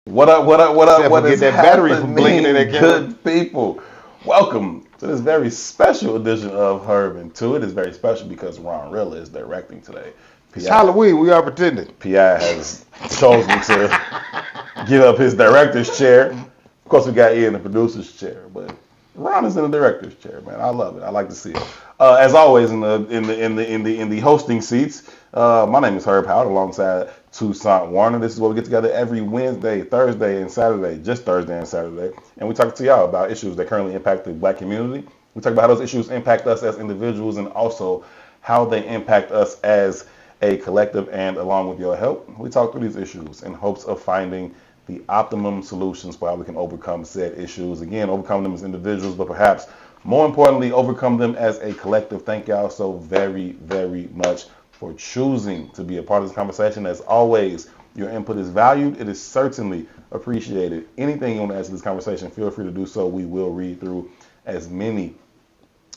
What up, what up, what up, what is Get that battery from blinking in happening, that camera. good people? Welcome to this very special edition of Herb and Two. It is very special because Ron Rilla is directing today. It's Halloween. We are pretending. P.I. has chosen to give up his director's chair. Of course, we got Ian in the producer's chair, but Ron is in the director's chair, man. I love it. I like to see it. As always, in the hosting seats, my name is Herb Howard alongside Toussaint Warner. This is where we get together every Wednesday, Thursday, and Saturday, just Thursday and Saturday, and we talk to y'all about issues that currently impact the Black community. We talk about how those issues impact us as individuals and also how they impact us as a collective, and along with your help, we talk through these issues in hopes of finding the optimum solutions for how we can overcome said issues. Again, overcome them as individuals, but perhaps more importantly, overcome them as a collective. Thank y'all so very, very much for choosing to be a part of this conversation. As always, your input is valued. It is certainly appreciated. Anything you want to add to this conversation, feel free to do so. We will read through as many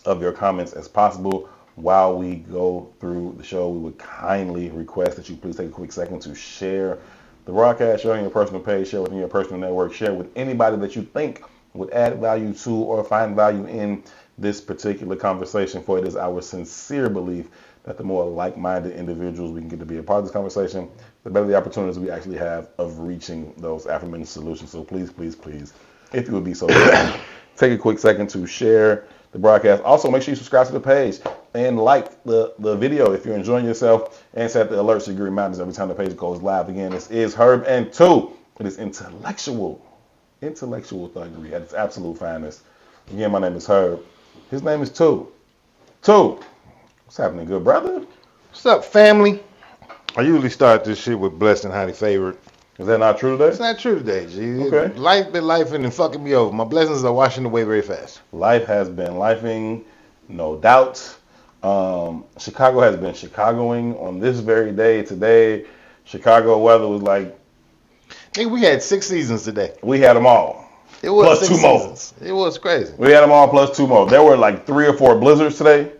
of your comments as possible. While we go through the show, we would kindly request that you please take a quick second to share the broadcast, share on your personal page, share within your personal network, share with anybody that you think would add value to or find value in this particular conversation. For it is our sincere belief that the more like-minded individuals we can get to be a part of this conversation, the better the opportunities we actually have of reaching those aforementioned solutions. So please, please, please, if you would be so kind, take a quick second to share the broadcast. Also, make sure you subscribe to the page and like the video if you're enjoying yourself, and set the alerts so you get reminders every time the page goes live. Again, this is Herb and Two. It is intellectual thuggery at its absolute finest. Again, my name is Herb. His name is Two. Two, what's happening, good brother? What's up, family? I usually start this shit with blessed and highly favored. Is that not true today? It's not true today, G. Okay. Life been lifing and fucking me over. My blessings are washing away very fast. Life has been lifing, no doubt. Chicago has been Chicagoing on this very day. Today, Chicago weather was like, I think we had 6 seasons today. we had them all. It was Plus 6 two more. seasons. It was crazy. We had them all plus 2 more. There were like 3 or 4 blizzards today.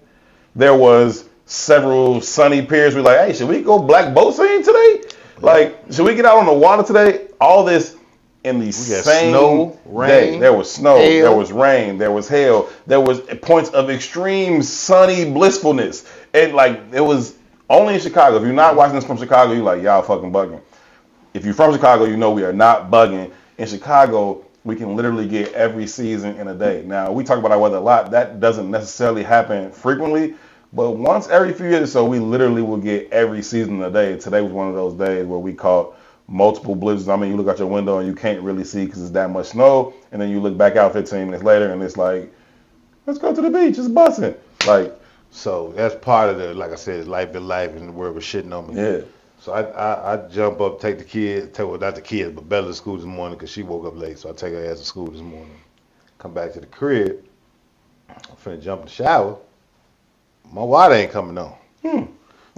There was several sunny periods. We're like, hey, should we go black boat scene today? Like, should we get out on the water today? All this in the same snow, rain, day. There was snow, hail. there was rain, there was hail, there was points of extreme sunny blissfulness. And like, it was only in Chicago. If you're not watching this from Chicago, you're like, y'all fucking bugging. If you're from Chicago, you know we are not bugging. In Chicago, we can literally get every season in a day. Now, we talk about our weather a lot. That doesn't necessarily happen frequently. But once every few years or so, we literally will get every season in a day. Today was one of those days where we caught multiple blizzards. I mean, you look out your window and you can't really see because it's that much snow. And then you look back out 15 minutes later and it's like, let's go to the beach. It's bussing. Like, So that's part of the, like I said, life been life and the world was shitting on me. yeah. So I jump up, take the kids, not the kids, but Bella to school this morning because she woke up late. So I take her ass to school this morning. Come back to the crib. I'm finna jump in the shower. My water ain't coming on.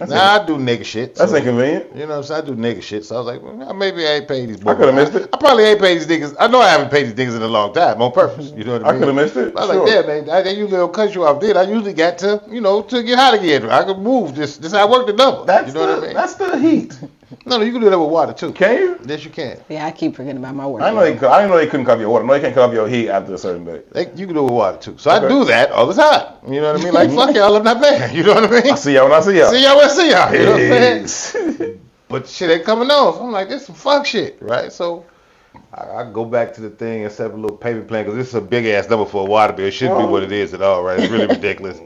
Now I do nigga shit. That's so, inconvenient. You know what I'm saying? I do nigga shit. So I was like, well, maybe I ain't paid these boys. I could have missed it. I probably ain't paid these niggas. I know I haven't paid these niggas in a long time on purpose. You know what I I mean? could have missed it. I was Sure. like, damn, man, they usually don't cut you off. Then I usually got to, to get hot again. I could move. This is how I work the number. That's you know what I mean? That's the heat. No, you can do that with water too. Can you? Yes, you can. Yeah, I keep forgetting about my work. I didn't know they couldn't cut off your water. No, they can't cut off your heat after a certain day. You can do it with water too. So Okay. I do that all the time. You know what I mean? Like, fuck y'all, I'm not paying. You know what I mean? I see y'all when I see y'all. See y'all when I see y'all. You know what I'm saying? Peace. But shit ain't coming on. So I'm like, this some fuck shit, right? So I go back to the thing and set up a little payment plan because this is a big ass number for a water bill. It shouldn't be what it is at all, right? It's really ridiculous.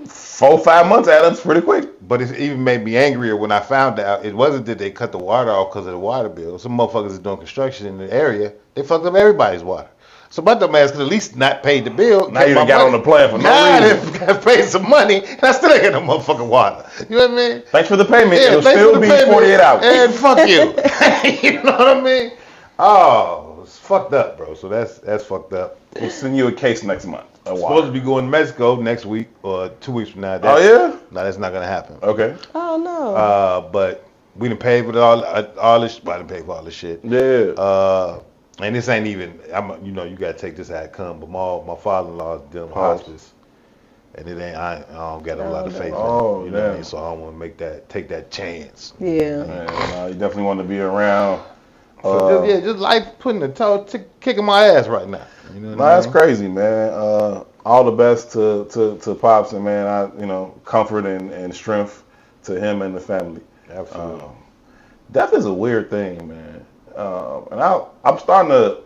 4-5 months add up pretty quick. But it even made me angrier when I found out it wasn't that they cut the water off because of the water bill. Some motherfuckers is doing construction in the area. They fucked up everybody's water. So my dumb ass could at least not pay the bill. Now you done got on the plan for no now reason. I got paid some money and I still ain't got no motherfucking water. You know what I mean? Thanks for the payment. Yeah, It'll thanks still for the be payment. 48 hours. And fuck you. You know what I mean? Oh, it's fucked up, bro. So that's fucked up. We'll send you a case next month. Supposed to be going to Mexico next week or 2 weeks from now. Oh, yeah? No, that's not gonna happen. Okay. Oh no. But we done paid for all this. I done paid for all this shit. Yeah. And this ain't even. You gotta take this how it come. But my father-in-law is dealing with Pause. hospice, and it ain't. I don't got a lot of faith. in it, Oh, you know what I damn. mean? So I don't want to take that chance. Yeah. Man, you definitely want to be around So just life putting kicking my ass right now. You know what That's crazy, man. All the best to Pops, and man, comfort and strength to him and the family. Absolutely. Death is a weird thing, man. And I'm starting to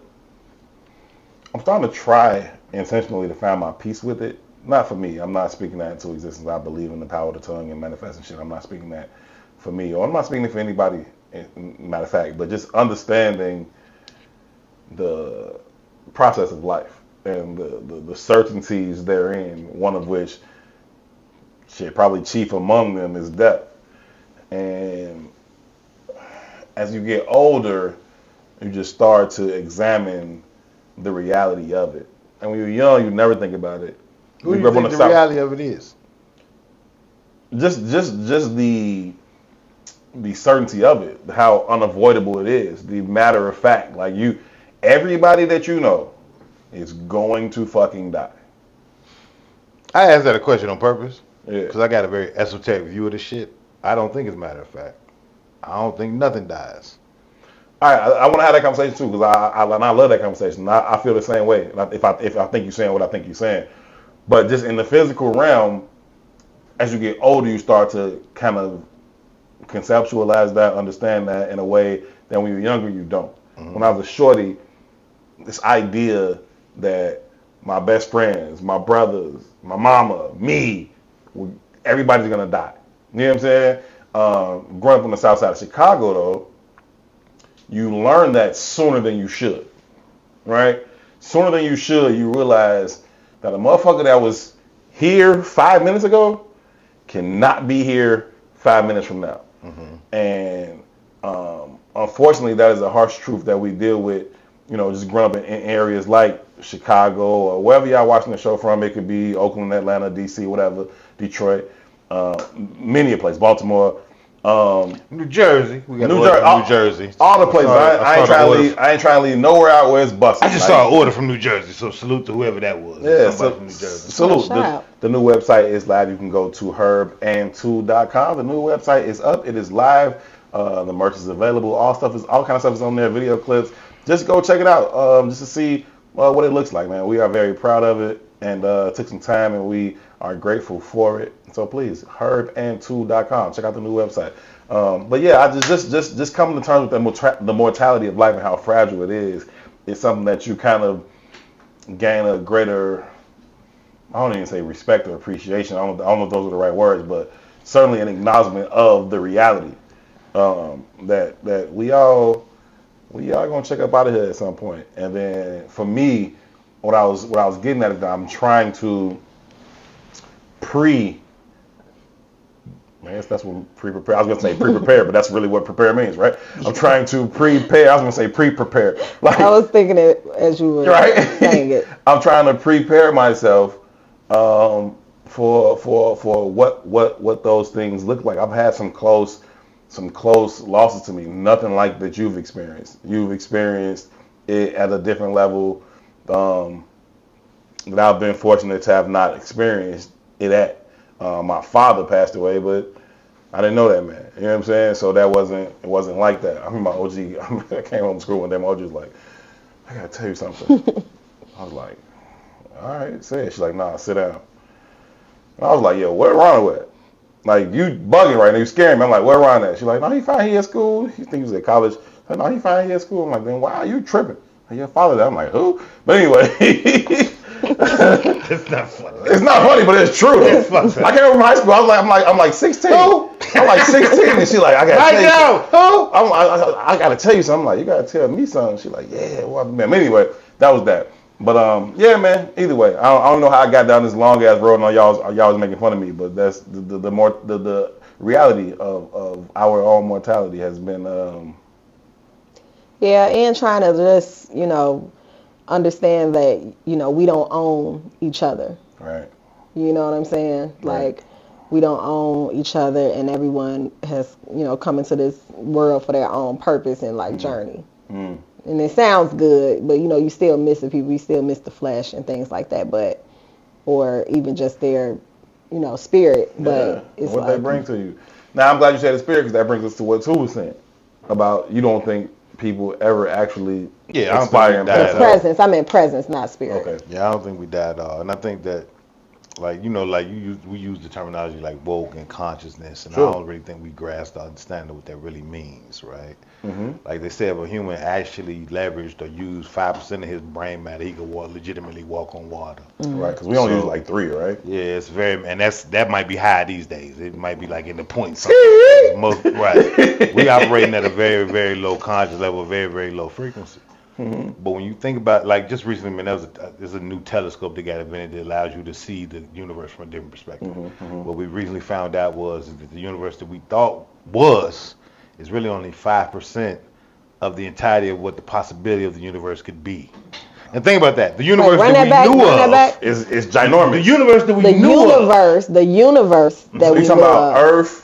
try intentionally to find my peace with it. Not for me. I'm not speaking that into existence. I believe in the power of the tongue and manifesting shit. I'm not speaking that for me, or I'm not speaking it for anybody. Matter of fact, but just understanding the process of life and the certainties therein. One of which, probably chief among them, is death. And as you get older, you just start to examine the reality of it. And when you're young, you never think about it. What do you think the reality of it is? Just the certainty of it, how unavoidable it is, the matter of fact. Like everybody that you know is going to fucking die. I asked that a question on purpose. Yeah. Because I got a very esoteric view of this shit. I don't think it's matter of fact. I don't think nothing dies. All right, I want to have that conversation too, because I love that conversation. I feel the same way. If I think you're saying what I think you're saying, but just in the physical realm, as you get older, you start to kind of conceptualize that, understand that in a way that when you're younger you don't. Mm-hmm. When I was a shorty, this idea that my best friends, my brothers, my mama, me, everybody's gonna die. You know what I'm saying? Growing up on the south side of Chicago, though, you learn that sooner than you should, right? Sooner than you should, you realize that a motherfucker that was here 5 minutes ago cannot be here 5 minutes from now. Mm-hmm. And unfortunately, that is a harsh truth that we deal with, just growing up in areas like Chicago or wherever y'all watching the show from. It could be Oakland, Atlanta, D.C., whatever, Detroit, many a place, Baltimore. New Jersey. We got New Jersey. All the places. I ain't trying to leave nowhere out where it's busted. I just saw an order from New Jersey, so salute to whoever that was. Yeah, from New Jersey. Salute. The new website is live. You can go to herband2.com. The new website is up. It is live. The merch is available. All kind of stuff is on there. Video clips. Just go check it out. Just to see what it looks like, man. We are very proud of it, and took some time, and we are grateful for it. So please, herband2.com. Check out the new website. But yeah, I just coming to terms with the mortality of life and how fragile it is. It's something that you kind of gain a greater, I don't even say respect or appreciation. I don't know if those are the right words, but certainly an acknowledgement of the reality that we all gonna check up out of here at some point. And then for me, what I was getting at is that I'm trying to that's what pre-prepare. I was gonna say pre-prepare, but that's really what prepare means, right? I'm trying to prepare. I was gonna say pre-prepare. Like, I was thinking it as you were saying it. I'm trying to prepare myself for what those things look like. I've had some close losses to me. Nothing like that you've experienced. You've experienced it at a different level that I've been fortunate to have not experienced it at. My father passed away, but I didn't know that man. You know what I'm saying? So it wasn't like that. I remember my OG, I came home from school one day, my OG was like, I gotta tell you something. I was like, all right, say it. She's like, nah, sit down. And I was like, yo, where Ron at? Like, you bugging right now, you scaring me. I'm like, where Ron at? She's like, no, he fine, he at school. He think he was at college. I'm like, no, he fine, he at school. I'm like, then why are you tripping? Like, your father there. I'm like, who? But anyway. It's not funny. It's not funny, but it's true. I came from high school. I'm like 16. Who? I'm like 16, and she like, I gotta tell you something. I'm like, you gotta tell me something. She like, yeah, well, man. Anyway, that was that. But yeah, man. Either way, I don't know how I got down this long ass road, and y'all was making fun of me. But that's the reality of our own mortality has been. Yeah, and trying to just understand that we don't own each other. Right. You know what I'm saying? Right. Like, we don't own each other, and everyone has come into this world for their own purpose and journey. Mm. And it sounds good, but you still miss the people, you still miss the flesh and things like that, but or even just their spirit. But it's what they bring to you. Now I'm glad you said the spirit, because that brings us to what Tu was saying about you don't think people ever actually Yeah, I don't expire think and we pass died. The out. presence. I meant presence, not spirit. Okay. Yeah, I don't think we died at all. And I think that, like, like we use the terminology like woke and consciousness, and Sure. I don't really think we grasp the understanding of what that really means, right? Mm-hmm. Like they said, if a human actually leveraged or used 5% of his brain matter, he could legitimately walk on water. Right, because we only So- use like 3, right? Yeah, it's very, and that might be high these days. It might be like in the point something. Right. We operating at a very, very low conscious level, very, very low frequency. But when you think about, like, just recently, man, there's a new telescope that got invented that allows you to see the universe from a different perspective. What we recently found out was that the universe that we thought is really only 5% of the entirety of what the possibility of the universe could be. And think about that. The universe run that that back, we knew run that of, back. It's ginormous. the universe that we The knew of. the universe that We we talking knew about of. Earth,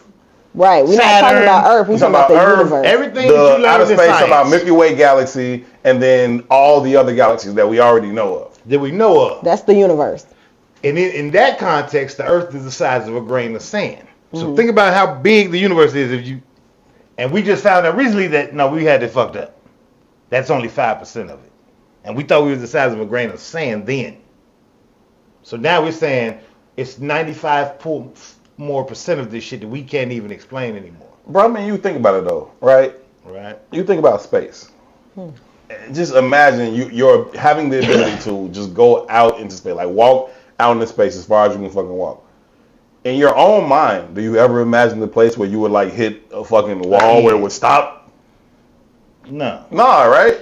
Right, we're not talking Saturn. about Earth. We're We talking talking about the about Earth, universe. Everything that the you outer learned in space, talking about science Milky Way galaxy, and then all the other galaxies that we already know of. that we know of. That's the universe. And in that context, the Earth is the size of a grain of sand. So think about how big the universe is and we just found out recently that, no, we had it fucked up. That's only 5% of it. And we thought we was the size of a grain of sand then. So now we're saying it's 95% more of this shit that we can't even explain anymore. Bro, I mean, you think about it though, right? Right? You think about space. Just imagine you're having the ability to just go out into space, like walk out into space as far as you can fucking walk. In your own mind, do you ever imagine the place where you would like hit a fucking wall where it would stop? No. Nah, right?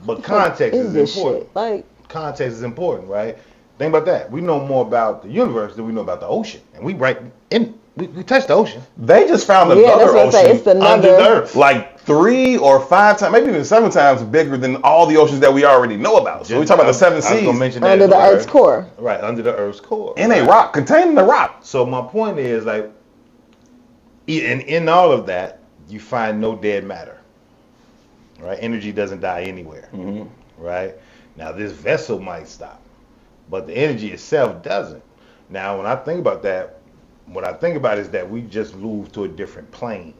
But context is this important. shit? Like, Context is important, right? Think about that. We know more about the universe than we know about the ocean. And we touched the ocean. They just found yeah, another that's what I'm saying. ocean It's another. Under the earth. like 3 or 5 times, maybe even 7 times bigger than all the oceans that we already know about. So we talking about the 7 I was gonna seas mention that Under as the well. Earth's core. Right, under the Earth's core. in a right? rock, containing the rock. So my point is, like, in all of that, you find no dead matter. Right? Energy doesn't die anywhere. Right? Now, this vessel might stop, but the energy itself doesn't. Now, when I think about that, what I think about is that we just moved to a different plane.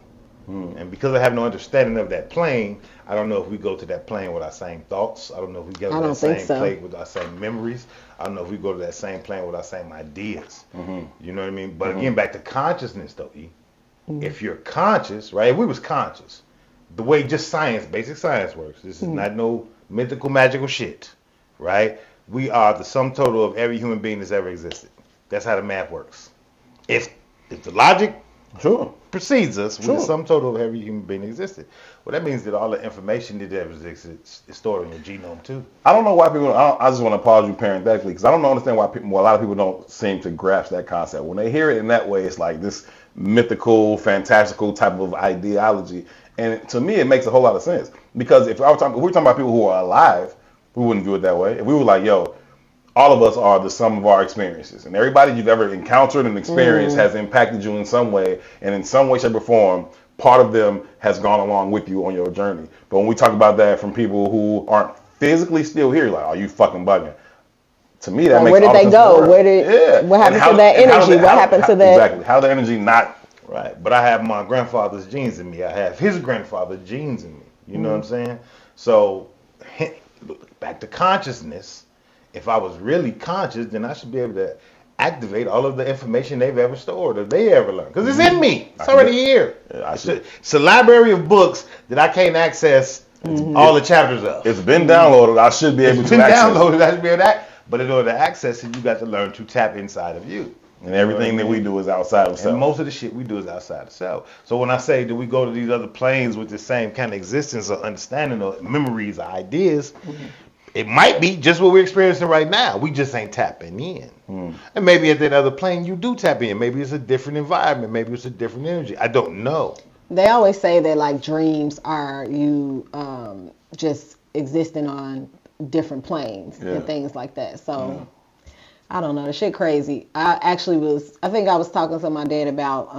And because I have no understanding of that plane, I don't know if we go to that plane with our same thoughts. I don't know if we go to I that don't think same so. plane with our same memories. I don't know if we go to that same plane with our same ideas. You know what I mean? But again, back to consciousness, though, E. If you're conscious, right? If we was conscious, the way just science, basic science works. This is not no mythical, magical shit, right? We are the sum total of every human being that's ever existed. That's how the math works. If the logic Sure. precedes us, we're the Sure. sum total of every human being that existed. Well, that means that all the information that ever exists is stored in your genome too. I don't know why people. I just want to pause you parenthetically because I don't understand why people. Well, a lot of people don't seem to grasp that concept. When they hear it in that way, it's like this mythical, fantastical type of ideology. And to me, it makes a whole lot of sense because if we're talking about people who are alive, we wouldn't view it that way. If we were like, yo, all of us are the sum of our experiences, and everybody you've ever encountered and experienced has impacted you in some way, and in some way, shape, or form, part of them has gone along with you on your journey. But when we talk about that from people who aren't physically still here, like, are you fucking bugging? To me, that Like, makes where did all the they sense in the go? world. Where did- what happened And to that and energy? What happened to that- Exactly. How the energy not Right. But I have my grandfather's genes in me. I have his grandfather's genes in me. You know what I'm saying? So back to consciousness. If I was really conscious, then I should be able to activate all of the information they've ever stored or they ever learned. Because it's in me. It's already here. Yeah, It's a library of books that I can't access all the chapters of. It's been downloaded. I should be able It's to been access it. downloaded. I should be able to But in order to access it, you got to learn to tap inside of you. And everything that we do is outside of And self. most of the shit we do is outside of self. So when I say, do we go to these other planes with the same kind of existence or understanding or memories or ideas, it might be just what we're experiencing right now. We just ain't tapping in. And maybe at that other plane you do tap in. Maybe it's a different environment. Maybe it's a different energy. I don't know. They always say that like dreams are you just existing on different planes Yeah. and things like that. So I don't know, the shit crazy. I think I was talking to my dad about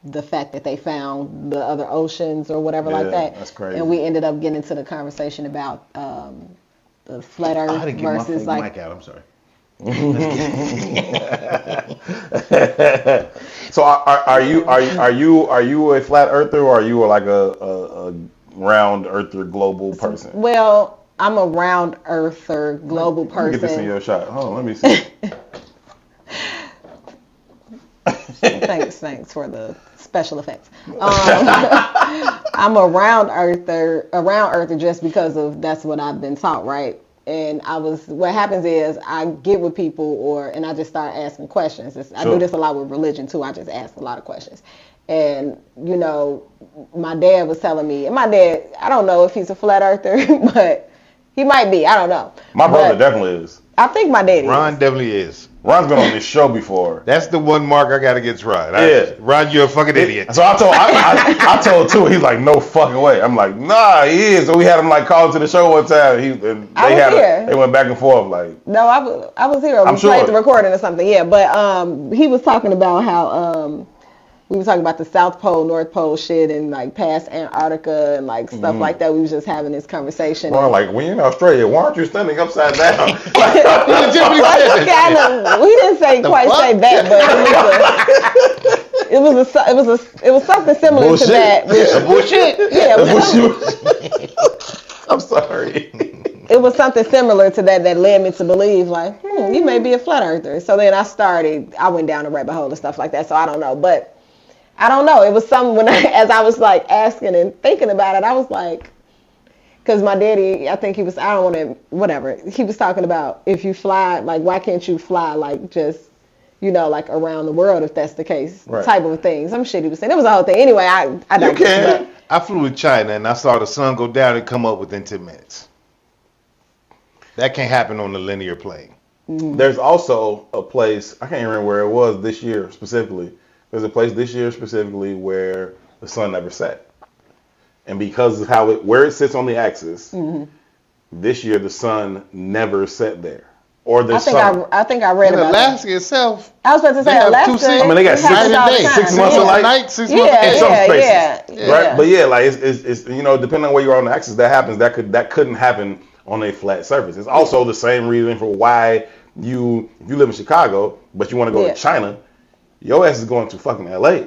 the fact that they found the other oceans or whatever like Yeah, that. that's crazy. And we ended up getting into the conversation about the flat Earth I didn't get my versus full like mic out. I'm sorry. So are you a flat earther or are you like a round earther global person? Well, I'm a round earther global Let me get this in person. your shot. Hold on, let me see. Thanks for the special effects. I'm a round earther just because of that's what I've been taught, right? And what happens is I get with people and I just start asking questions. I do this a lot with religion too. I just ask a lot of questions. And, you know, my dad was telling me, and my dad, I don't know if he's a flat earther, but he might be. I don't know. My brother definitely is. I think my dad is. Ron definitely is. Ron's been on this show before. That's the one mark I got against Ron. Ron, you're a fucking idiot. So I told too. He's like, no fucking way. I'm like, nah, he is. So we had him like call to the show one time. They went back and forth like. No, I was here. We played the recording or something. Yeah, but he was talking about how we were talking about the South Pole, North Pole shit and like past Antarctica and like stuff like that. We was just having this conversation. Well, like when you're in Australia, why aren't you standing upside down? We didn't say that, but it was something similar to that. Bullshit. Yeah, I'm sorry. It was something similar to that led me to believe like, you may be a flat earther. So then I went down a rabbit hole and stuff like that. So I don't know, but. I don't know. It was something as I was like asking and thinking about it, I was like, because my daddy, I think he was, I don't want to, whatever. He was talking about if you fly, like, why can't you fly, like, just, you know, like around the world if that's the case, type of thing. Some shit he was saying. It was a whole thing. Anyway, I digress. I flew to China and I saw the sun go down and come up within 10 minutes. That can't happen on the linear plane. Mm-hmm. There's also a place, I can't even remember where it was this year specifically. There's a place this year specifically where the sun never set. And because of where it sits on the axis, this year the sun never set there. Or the sun. I think I read about Alaska that. itself. I was about to say Alaska. I mean, they got 6 months of light. 6 months in some spaces. Yeah. Right? But yeah, like it's you know, depending on where you are on the axis, that happens. That couldn't happen on a flat surface. It's also the same reason for why if you live in Chicago, but you want to go to China, your ass is going to fucking LA.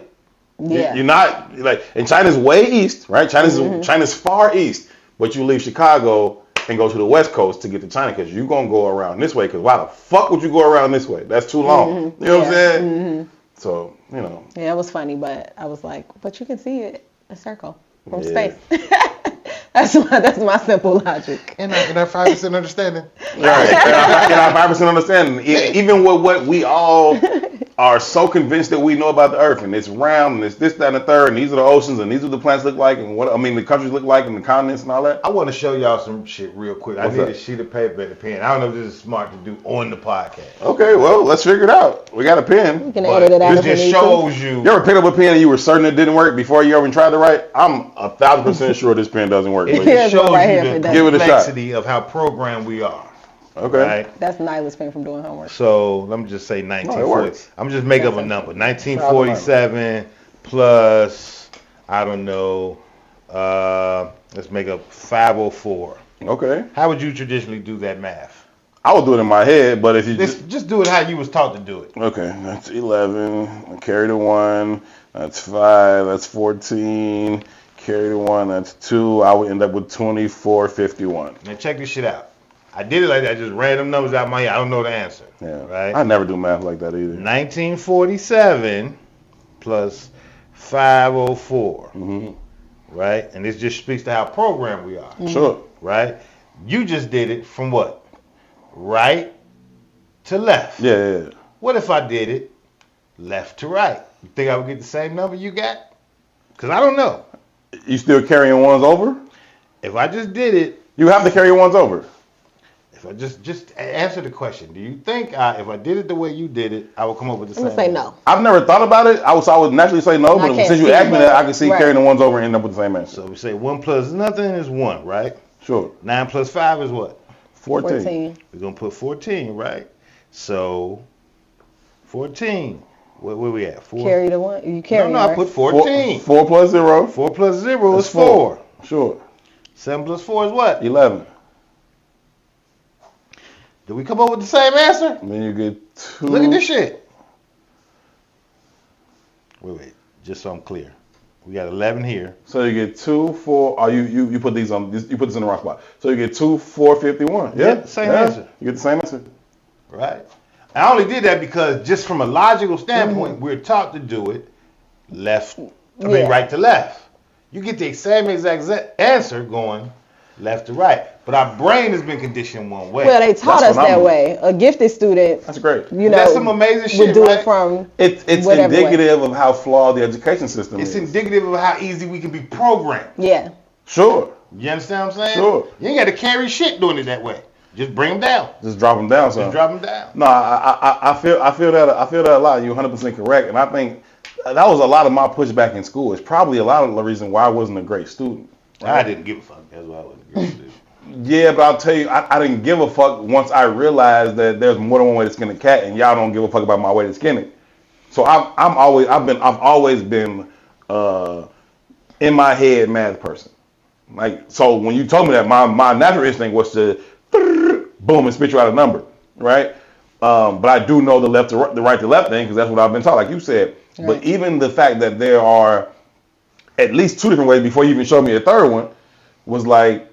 Yeah. You're not like, and China's way east, right? China's far east, but you leave Chicago and go to the West Coast to get to China because you're gonna go around this way. Because why the fuck would you go around this way? That's too long. You know what I'm saying? So you know. Yeah, it was funny, but I was like, but you can see it a circle from space. That's my simple logic. In our 5% understanding. Right. In our 5% understanding, even with what we all are so convinced that we know about the Earth, and it's round, and it's this, that, and the third, and these are the oceans, and these are the planets look like, and the countries look like, and the continents and all that. I want to show y'all some shit real quick. I need a sheet of paper and a pen. I don't know if this is smart to do on the podcast. Okay, well, let's figure it out. We got a pen. You can edit it out. This just shows you. You ever picked up a pen and you were certain it didn't work before you even tried to write? I'm 1,000% sure this pen doesn't work. It just shows you the complexity of how programmed we are. Okay. Right? That's Nyla's pen from doing homework. So let me just say 1940. I'm just making up a number. 1947 plus, I don't know, let's make up 504. Okay. How would you traditionally do that math? I would do it in my head, but if you just do it how you was taught to do it. Okay, that's 11. Carry the 1. That's 5. That's 14. Carry the 1. That's 2. I would end up with 2451. Now check this shit out. I did it like that, just random numbers out of my head. I don't know the answer. Yeah. Right? I never do math like that either. 1947 plus 504. Right? And this just speaks to how programmed we are. Sure. Right? You just did it from what? Right to left. Yeah. What if I did it left to right? You think I would get the same number you got? Because I don't know. You still carrying ones over? If I just did it. You have to carry ones over. If I just answer the question, do you think if I did it the way you did it, I would come up with the same? I'm gonna say no. I've never thought about it. I would naturally say no, but since you asked me that, I can see carrying the ones over and end up with the same answer. So we say 1 plus nothing is 1, right? Sure. 9 plus 5 is what? 14. We're gonna put 14, right? So 14. Where we at? 4. Carry the 1. You carry. No, I put 14. 4 plus 0. 4 plus 0 is 4. Sure. 7 plus 4 is what? 11. Did we come up with the same answer? And then you get 2. Look at this shit. Wait. Just so I'm clear. We got 11 here. So you get 2, 4. Oh, you put these on. You put this in the wrong spot. So you get 2, 4, 51. Yeah, same answer. You get the same answer. Right. I only did that because just from a logical standpoint, we're taught to do it right to left. You get the same exact answer going left to right. But our brain has been conditioned one way. Well, they taught us that way. A gifted student. That's great. That's some amazing shit, would do it from it's indicative of how flawed the education system is. It's indicative of how easy we can be programmed. Yeah. Sure. You understand what I'm saying? Sure. You ain't got to carry shit doing it that way. Just bring them down. Just drop them down. Just drop them down. No, I feel that a lot. You're 100% correct, and I think that was a lot of my pushback in school. It's probably a lot of the reason why I wasn't a great student. Right? I didn't give a fuck. That's why I wasn't a great student. Yeah, but I'll tell you, I didn't give a fuck once I realized that there's more than one way to skin a cat, and y'all don't give a fuck about my way to skin it. So I've always been in my head math person. Like, so when you told me that, my natural instinct was to boom and spit you out a number, right? But I do know the right to left thing because that's what I've been taught, like you said. Right. But even the fact that there are at least 2 different ways before you even showed me a third one was like,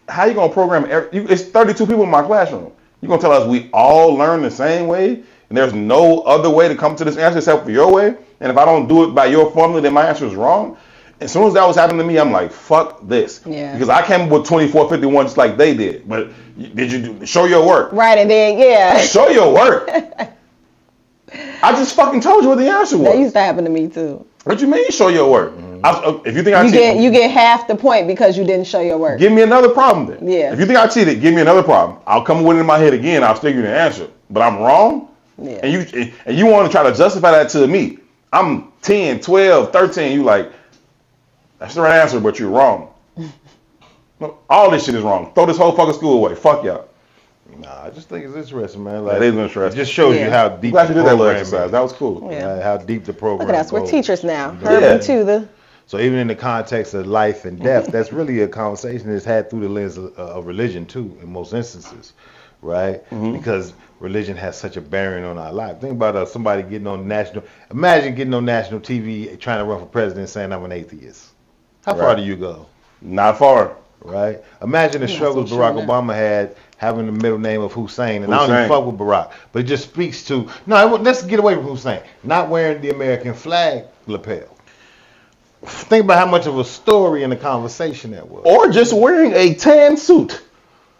how you gonna program? It's 32 people in my classroom. You gonna tell us we all learn the same way, and there's no other way to come to this answer except for your way? And if I don't do it by your formula, then my answer is wrong. As soon as that was happening to me, I'm like, fuck this. Yeah. Because I came up with 2451 just like they did. But did you show your work? Right, and then show your work. I just fucking told you what the answer was. That used to happen to me too. What you mean show your work? If you think I cheated, you get half the point because you didn't show your work. Give me another problem then. Yeah. If you think I cheated, give me another problem. I'll come with it in my head again. I'll still give you the answer. But I'm wrong. Yeah. And you want to try to justify that to me. I'm 10, 12, 13. You like, that's the right answer, but you're wrong. All this shit is wrong. Throw this whole fucking school away. Fuck y'all. Nah, I just think it's interesting, man. Like, it is interesting. It just shows you how deep. Glad you did that little exercise. That was cool. Yeah. How deep the program. Look at us. We're teachers now. Yeah. So even in the context of life and death, that's really a conversation that's had through the lens of religion too, in most instances, right? Mm-hmm. Because religion has such a bearing on our life. Think about somebody imagine getting on national TV trying to run for president saying I'm an atheist. How far do you go? Not far. Right? Imagine the struggles Barack Obama had having the middle name of Hussein. And I don't even fuck with Barack. But it just speaks to, let's get away from Hussein. Not wearing the American flag lapel. Think about how much of a story and a conversation that was. Or just wearing a tan suit.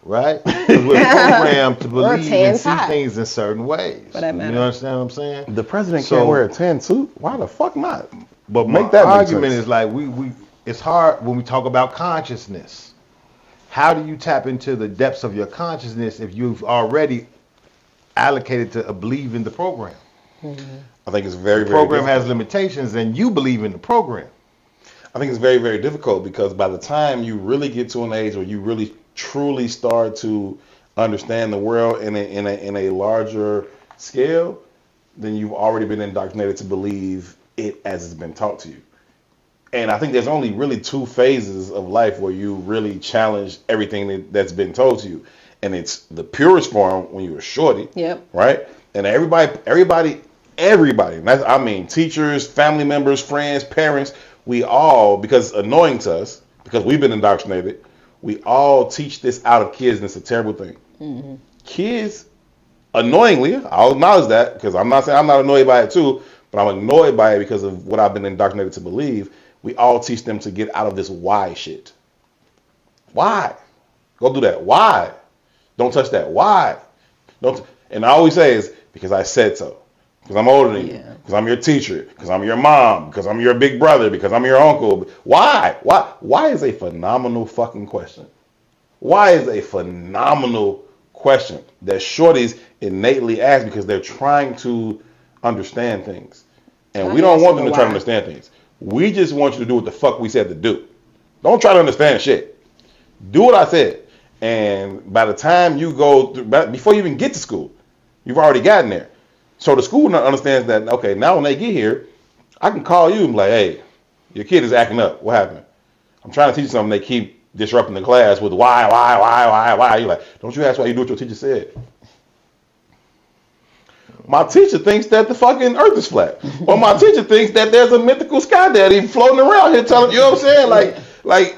Right? Because we're programmed to believe and see things in certain ways. You understand what I'm saying? The president can't wear a tan suit? Why the fuck not? But my argument is like, it's hard when we talk about consciousness. How do you tap into the depths of your consciousness if you've already allocated to believe in the program? Mm-hmm. I think it's very, the program has limitations and you believe in the program. I think it's very, very difficult because by the time you really get to an age where you really truly start to understand the world in a larger scale, then you've already been indoctrinated to believe it as it's been taught to you. And I think there's only really 2 phases of life where you really challenge everything that's been told to you. And it's the purest form when you were shorty. Yep. Right? And everybody, I mean teachers, family members, friends, parents, we all, because it's annoying to us, because we've been indoctrinated, we all teach this out of kids, and it's a terrible thing. Mm-hmm. Kids, annoyingly, I'll acknowledge that, because I'm not saying I'm not annoyed by it too, but I'm annoyed by it because of what I've been indoctrinated to believe. We all teach them to get out of this why shit. Why? Go do that. Why? Don't touch that. Why? And I always say is because I said so. Because I'm older than you. Because I'm your teacher. Because I'm your mom. Because I'm your big brother. Because I'm your uncle. Why? Why is a phenomenal fucking question. Why is a phenomenal question that shorties innately ask because they're trying to understand things. And we don't want them to try to understand things. We just want you to do what the fuck we said to do. Don't try to understand shit. Do what I said. And by the time you go through, before you even get to school, you've already gotten there. So the school understands that, okay, now when they get here, I can call you and be like, hey, your kid is acting up. What happened? I'm trying to teach you something. They keep disrupting the class with why. You're like, don't you ask why you do what your teacher said. My teacher thinks that the fucking earth is flat. Or my teacher thinks that there's a mythical sky daddy floating around here telling, you know what I'm saying? Like,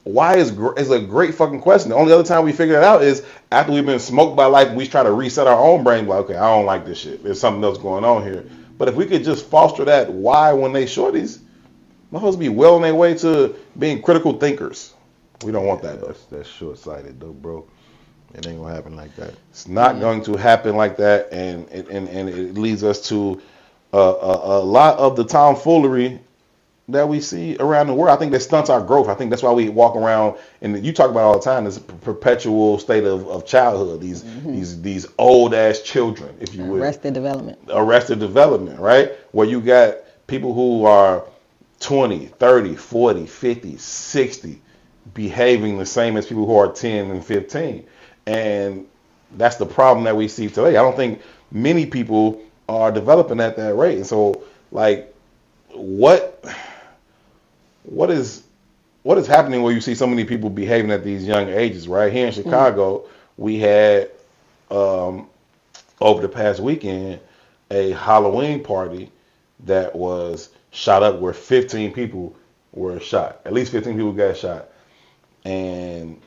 why is a great fucking question. The only other time we figure that out is after we've been smoked by life, we try to reset our own brain. Like, okay, I don't like this shit. There's something else going on here. But if we could just foster that why when they shorties, they're supposed to be well on their way to being critical thinkers. We don't want that, though. That's short-sighted, though, bro. It ain't gonna happen like that. It's not going to happen like that, and it leads us to a lot of the tomfoolery that we see around the world. I think that stunts our growth. I think that's why we walk around, and you talk about all the time, this perpetual state of childhood. These old ass children, if you will. Arrested development, right? Where you got people who are 20, 30, 40, 50, 60 behaving the same as people who are 10 and 15. And that's the problem that we see today. I don't think many people are developing at that rate. And so, like, what is happening where you see so many people behaving at these young ages, right? Here in Chicago, we had, over the past weekend, a Halloween party that was shot up where 15 people were shot. At least 15 people got shot. And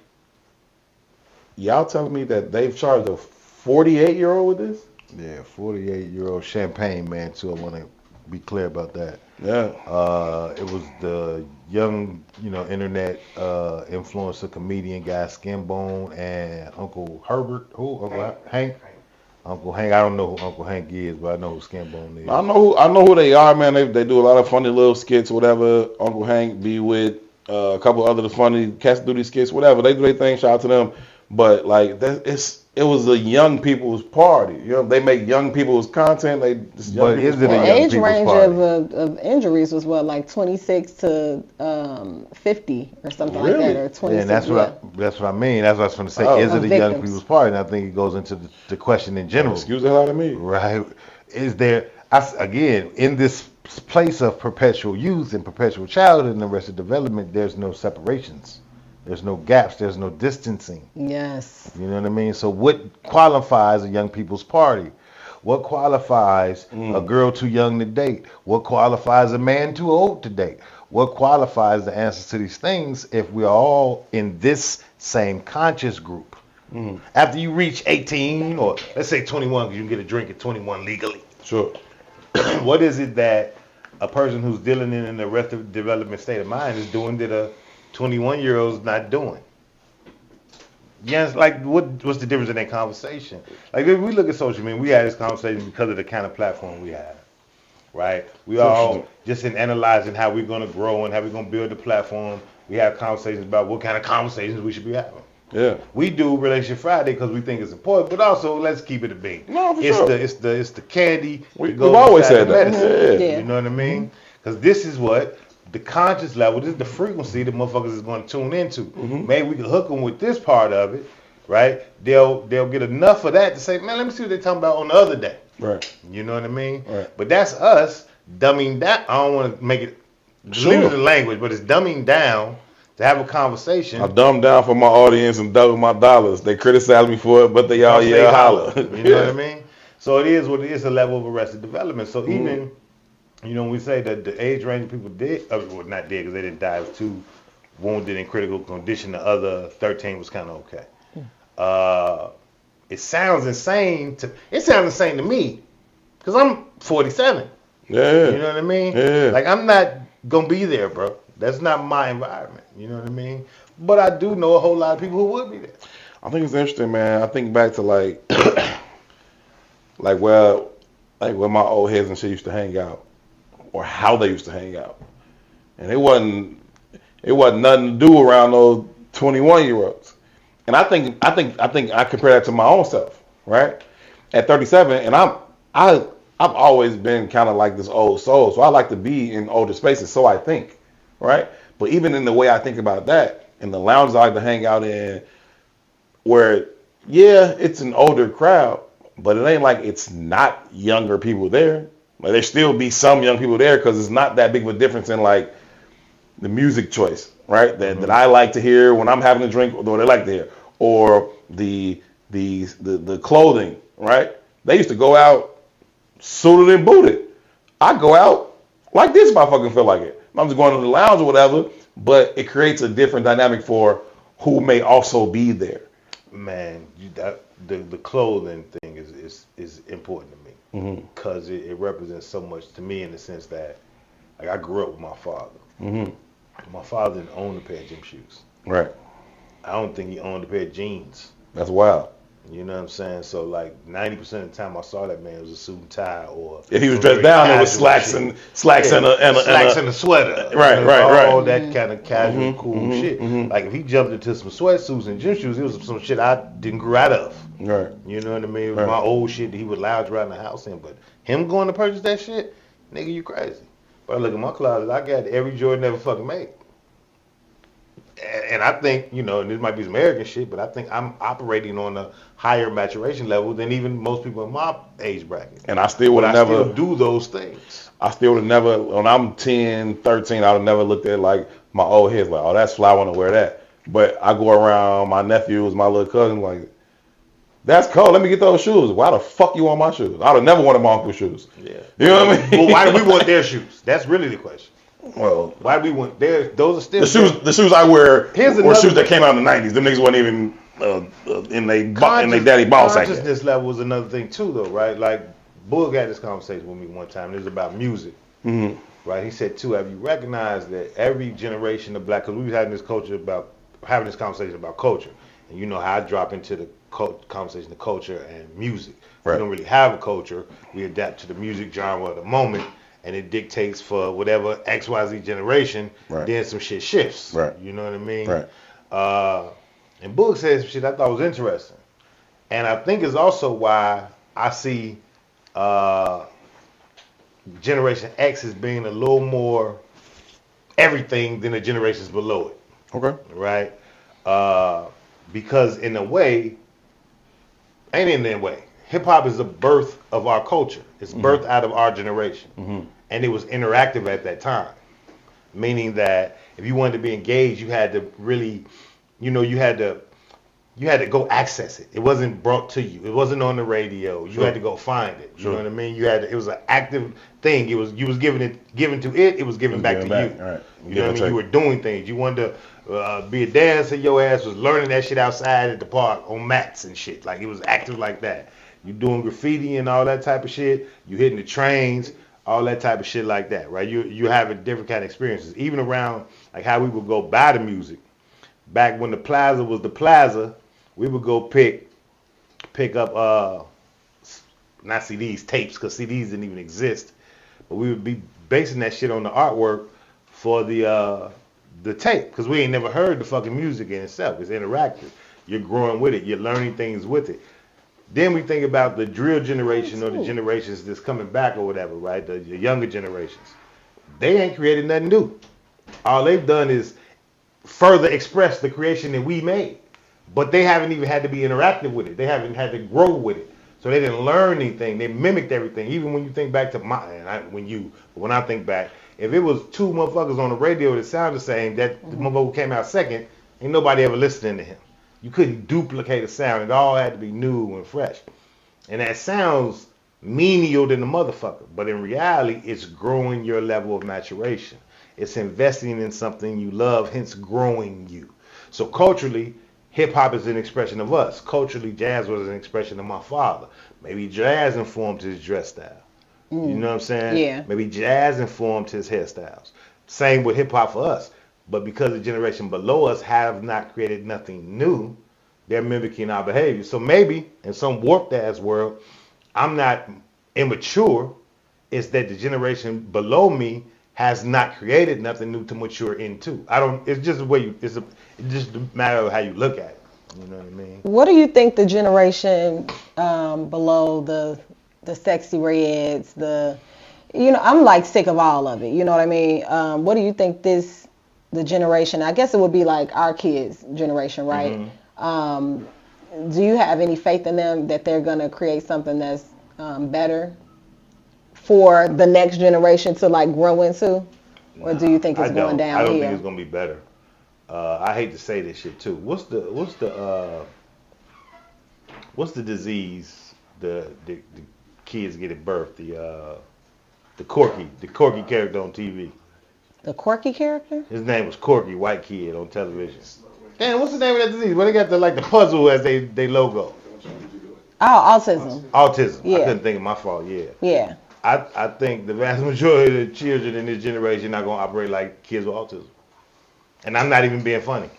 y'all telling me that they've charged a 48-year-old with this? Yeah, 48-year-old Champagne man, too. I want to be clear about that. Yeah. It was the young, internet influencer comedian guy, Skinbone, and Uncle Herbert. Who? Uncle Hank? Uncle Hank. I don't know who Uncle Hank is, but I know who Skinbone is. I know who they are, man. They do a lot of funny little skits, whatever. Uncle Hank be with a couple other funny cats do these skits, whatever. They do their thing. Shout out to them. But like it was a young people's party. They make young people's content. The age range of injuries was what, like 26 to 50 or something like that, or 26. And that's what I mean. That's what I was going to say. Is it a young people's party? And I think it goes into the question in general. Excuse the hell out of me. Right? Is there again in this place of perpetual youth and perpetual childhood and arrested development? There's no separations. There's no gaps. There's no distancing. Yes. You know what I mean? So what qualifies a young people's party? What qualifies a girl too young to date? What qualifies a man too old to date? What qualifies the answers to these things if we're all in this same conscious group? After you reach 18 or let's say 21, because you can get a drink at 21 legally. Sure. What is it that a person who's dealing in an arrested development state of mind is doing that a 21-year-old's not doing? Yes, like what's the difference in that conversation? Like if we look at social media, we had this conversation because of the kind of platform we have, right? We all just in analyzing how we're going to grow and how we're going to build the platform. We have conversations about what kind of conversations we should be having. Yeah, we do Relationship Friday because we think it's important, but also let's keep it a beat. No, for it's sure. it's the candy. We've always said that. Yeah. You know what I mean? Because this is what the conscious level, this is the frequency that motherfuckers is going to tune into. Maybe we can hook them with this part of it, right? They'll get enough of that to say, man, let me see what they're talking about on the other day. Right. You know what I mean? Right. But that's us dumbing down. I don't want to make it leave the language, but it's dumbing down to have a conversation. I dumb down for my audience and double my dollars. They criticize me for it, but they all holler. You know what I mean? So it is what it is, a level of arrested development. So even, when we say that the age range of people not dead because they didn't die, it was too wounded in critical condition. The other 13 was kind of okay. It sounds insane to me because I'm 47. Yeah. You know what I mean? Yeah. Like I'm not gonna be there, bro. That's not my environment. You know what I mean? But I do know a whole lot of people who would be there. I think it's interesting, man. I think back to like where my old heads and shit used to hang out, or how they used to hang out, and it wasn't nothing to do around those 21-year-olds. And I think I compare that to my own self, right? At 37, and I've always been kind of like this old soul, so I like to be in older spaces. So I think, right? But even in the way I think about that, in the lounges I like to hang out in, where it's an older crowd, but it ain't like it's not younger people there. Like there still be some young people there because it's not that big of a difference in like the music choice, right? That I like to hear when I'm having a drink, or they like to hear, or the clothing, right? They used to go out suited and booted. I go out like this if I fucking feel like it. I'm just going to the lounge or whatever, but it creates a different dynamic for who may also be there. Man, the clothing thing is important to me because it represents so much to me in the sense that like I grew up with my father. My father didn't own a pair of gym shoes. Right. I don't think he owned a pair of jeans. That's wild. You know what I'm saying? So like 90% of the time I saw that man, it was a suit and tie or if he was dressed down, it was slacks and a slacks and a sweater. Right, all that kind of casual, cool shit. Like if he jumped into some sweatsuits and gym shoes, it was some shit I didn't grow out of. Right. You know what I mean? It was my old shit that he would lounge around the house in. But him going to purchase that shit, nigga, you crazy. But I look at my closet, I got every Jordan ever fucking made. And I think, you know, and this might be some arrogant shit, but I think I'm operating on a higher maturation level than even most people in my age bracket. And I still would have never still do those things. I still would have never, when I'm 10, 13, I would have never looked at it like my old heads like, oh, that's fly, I want to wear that. But I go around my nephews, my little cousin, like, that's cold. Let me get those shoes. Why the fuck you want my shoes? I would have never wanted my uncle's shoes. Yeah. You know what I mean? Well, why do we want their shoes? That's really the question. Well, why do we want theirs? Those are still the shoes I wear were shoes that thing. came out in the 90s. Them niggas wasn't even in they daddy ball sack. Consciousness level was another thing too, though, right? Like Boog had this conversation with me one time. It was about music, right? He said too, have you recognized that every generation of black, because we was having this conversation about culture, and you know how I drop into the conversation of culture and music. Right. We don't really have a culture. We adapt to the music genre of the moment. And it dictates for whatever XYZ generation, then some shit shifts. Right. You know what I mean? Right. And Boog said some shit I thought was interesting. And I think it's also why I see Generation X as being a little more everything than the generations below it. Okay. Right? Because in a way, hip hop is the birth of our culture. It's birthed out of our generation. And it was interactive at that time. Meaning that if you wanted to be engaged, you had to really, you know, you had to go access it. It wasn't brought to you. It wasn't on the radio. You had to go find it. You know what I mean? It was an active thing. You was given to it. It was given back to you. Right. You know what I mean? You were doing things. You wanted to be a dancer. Your ass was learning that shit outside at the park on mats and shit. Like it was active like that. You doing graffiti and all that type of shit. You hitting the trains, all that type of shit like that, right? You having different kind of experiences. Even around like how we would go buy the music. Back when the plaza was the plaza, we would go pick up not CDs, tapes, because CDs didn't even exist. But we would be basing that shit on the artwork for the tape, because we ain't never heard the fucking music in itself. It's interactive. You're growing with it. You're learning things with it. Then we think about the drill generation or the generations that's coming back or whatever, right? The younger generations. They ain't created nothing new. All they've done is further express the creation that we made. But they haven't even had to be interactive with it. They haven't had to grow with it. So they didn't learn anything. They mimicked everything. Even when you think back to when I think back, if it was two motherfuckers on the radio that sound the same, that the motherfucker came out second, ain't nobody ever listening to him. You couldn't duplicate a sound. It all had to be new and fresh. And that sounds menial than the motherfucker. But in reality, it's growing your level of maturation. It's investing in something you love, hence growing you. So culturally, hip-hop is an expression of us. Culturally, jazz was an expression of my father. Maybe jazz informed his dress style. You know what I'm saying? Yeah. Maybe jazz informed his hairstyles. Same with hip-hop for us. But because the generation below us have not created nothing new, they're mimicking our behavior. So maybe in some warped ass world, I'm not immature. It's that the generation below me has not created nothing new to mature into. It's just the way it's just a matter of how you look at it. You know what I mean? What do you think the generation below the Sexy Reds, I'm like sick of all of it. You know what I mean? What do you think the generation, I guess it would be like our kids' generation, right? Do you have any faith in them that they're going to create something that's better for the next generation to like grow into? Or do you think it's going down I don't here? think it's going to be better. I hate to say this shit too. What's the disease the kids get at birth. The Corky character on TV. The quirky character? His name was Corky, white kid on television. Damn, what's the name of that disease? Well, they got the puzzle as they logo. Oh, autism. Autism. Yeah. I couldn't think of my fault. Yeah. Yeah. I think the vast majority of the children in this generation are gonna operate like kids with autism, and I'm not even being funny.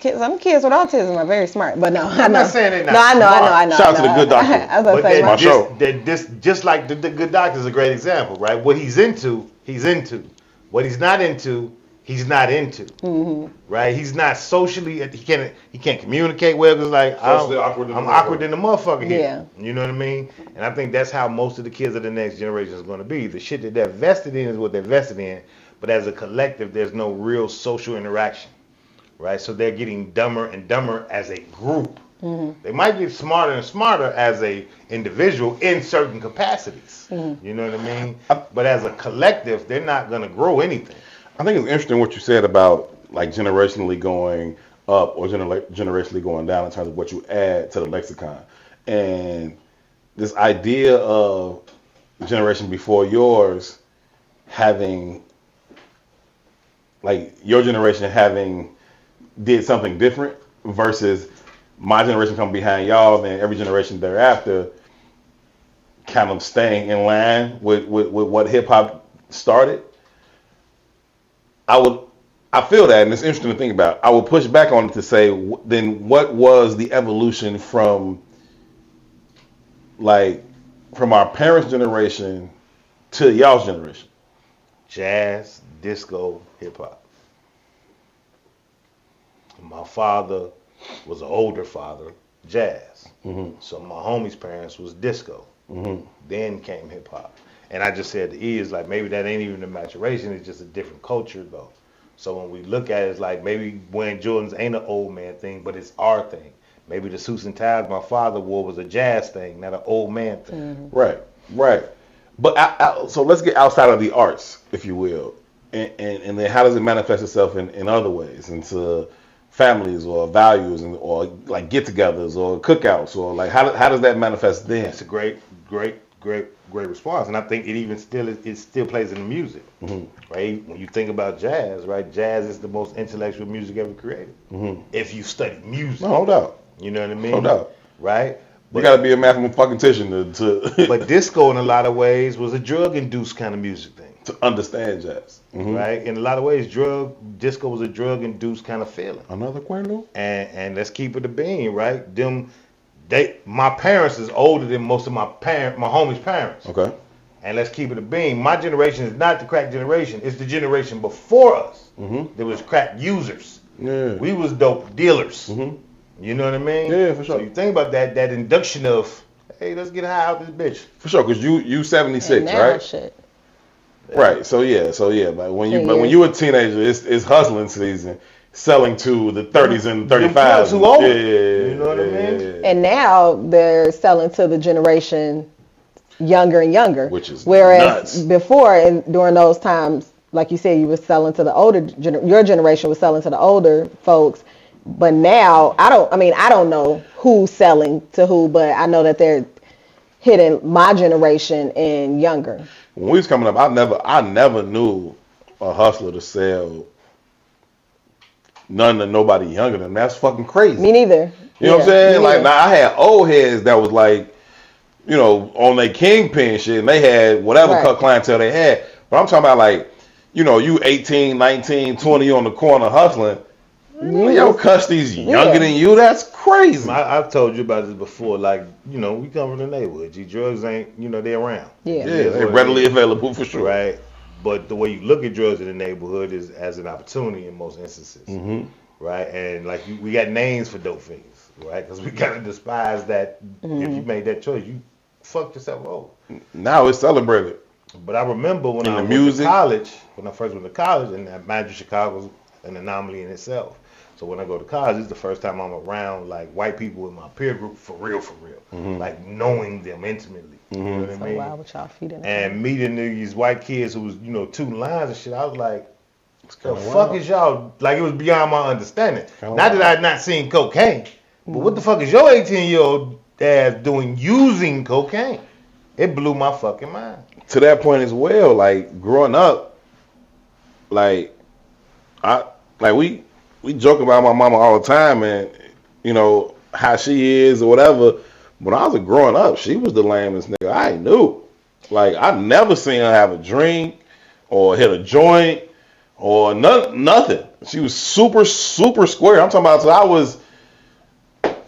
Some kids with autism are very smart, but no, I'm not saying they're not. No, I know. Shout out to the good doctor. I was gonna say, my show. This just like the good doctor is a great example, right? What he's into, he's into. What he's not into, he's not into. Mm-hmm. Right? He's not socially. He can't communicate well because like I'm awkward than the motherfucker here. Yeah. You know what I mean? And I think that's how most of the kids of the next generation is going to be. The shit that they're vested in is what they're vested in, but as a collective, there's no real social interaction. Right, so they're getting dumber and dumber as a group. Mm-hmm. They might get smarter and smarter as a individual in certain capacities. Mm-hmm. You know what I mean? But as a collective, they're not going to grow anything. I think it's interesting what you said about like generationally going up or generationally going down in terms of what you add to the lexicon, and this idea of the generation before yours having, like your generation having did something different versus my generation coming behind y'all, and every generation thereafter kind of staying in line with what hip hop started. I feel that, and it's interesting to think about. I would push back on it to say, then what was the evolution from our parents' generation to y'all's generation? Jazz, disco, hip hop. My father was an older father, jazz. Mm-hmm. So my homie's parents was disco. Mm-hmm. Then came hip hop. And I just said the E is like, maybe that ain't even the maturation, it's just a different culture though. So when we look at it, it's like maybe wearing Jordans ain't an old man thing, but it's our thing. Maybe the suits and ties my father wore was a jazz thing, not an old man thing. Mm-hmm. Right. But so let's get outside of the arts, if you will. And then how does it manifest itself in other ways, into families or values or like get-togethers or cookouts, or like how does that manifest then? That's a great response, and I think it still plays in the music, mm-hmm. right? When you think about jazz, right? Jazz is the most intellectual music ever created. Mm-hmm. If you study music, no doubt. You know what I mean? No doubt. Right? You got to be a mathematician to. But disco, in a lot of ways, was a drug-induced kind of music thing. To understand jazz, mm-hmm. right? In a lot of ways, disco was a drug-induced kind of feeling. Another Quaalude? And let's keep it a bean, right? My parents is older than most of my homie's parents. Okay. And let's keep it a bean. My generation is not the crack generation. It's the generation before us. Mm-hmm. There was crack users. Yeah. We was dope dealers. Mm-hmm. You know what I mean? Yeah, for sure. So you think about that изduction of, hey, let's get high out this bitch. For sure, because you 76, right? Shit. Yeah. Right. So yeah. But when you were a teenager, it's hustling season, selling to the 30s and 35s. Too old. You know what I mean? And now they're selling to the generation younger and younger, which is whereas nuts. Before and during those times, like you said, you were selling to the older your generation was selling to the older folks. But now I don't know who's selling to who, but I know that they're hitting my generation and younger. When we was coming up, I never knew a hustler to sell none to nobody younger than them. That's fucking crazy. Me neither. You know what I'm saying? Like, now I had old heads that was like, you know, on their kingpin shit, and they had whatever clientele they had. But I'm talking about like, you know, you 18, 19, 20 on the corner hustling. Yo, cuss these younger than you. That's crazy. I've told you about this before. Like, you know, we come from the neighborhood. Drugs ain't, you know, they're around. Yeah, they're readily available for sure. Right. But the way you look at drugs in the neighborhood is as an opportunity in most instances. Mm-hmm. Right. And like we got names for dope fiends, right? Because we kind of despise that. Mm-hmm. If you made that choice, you fucked yourself over. Now it's celebrated. But I remember when I went to college, when I first went to college, and mind you, Chicago was an anomaly in itself. So when I go to college, it's the first time I'm around like white people in my peer group for real, mm-hmm. like knowing them intimately. Mm-hmm. You know what I mean? Wild with y'all feet in and meeting these white kids who was, you know, two lines and shit. I was like, the fuck is y'all? Like, it was beyond my understanding. Not that I had not seen cocaine, but what the fuck is your 18-year-old as using cocaine. It blew my fucking mind. To that point as well, like growing up, like we joke about my mama all the time, and you know how she is or whatever. When I was growing up, she was the lamest nigga I knew. Like I never seen her have a drink or hit a joint or nothing. She was super square. I'm talking about till I was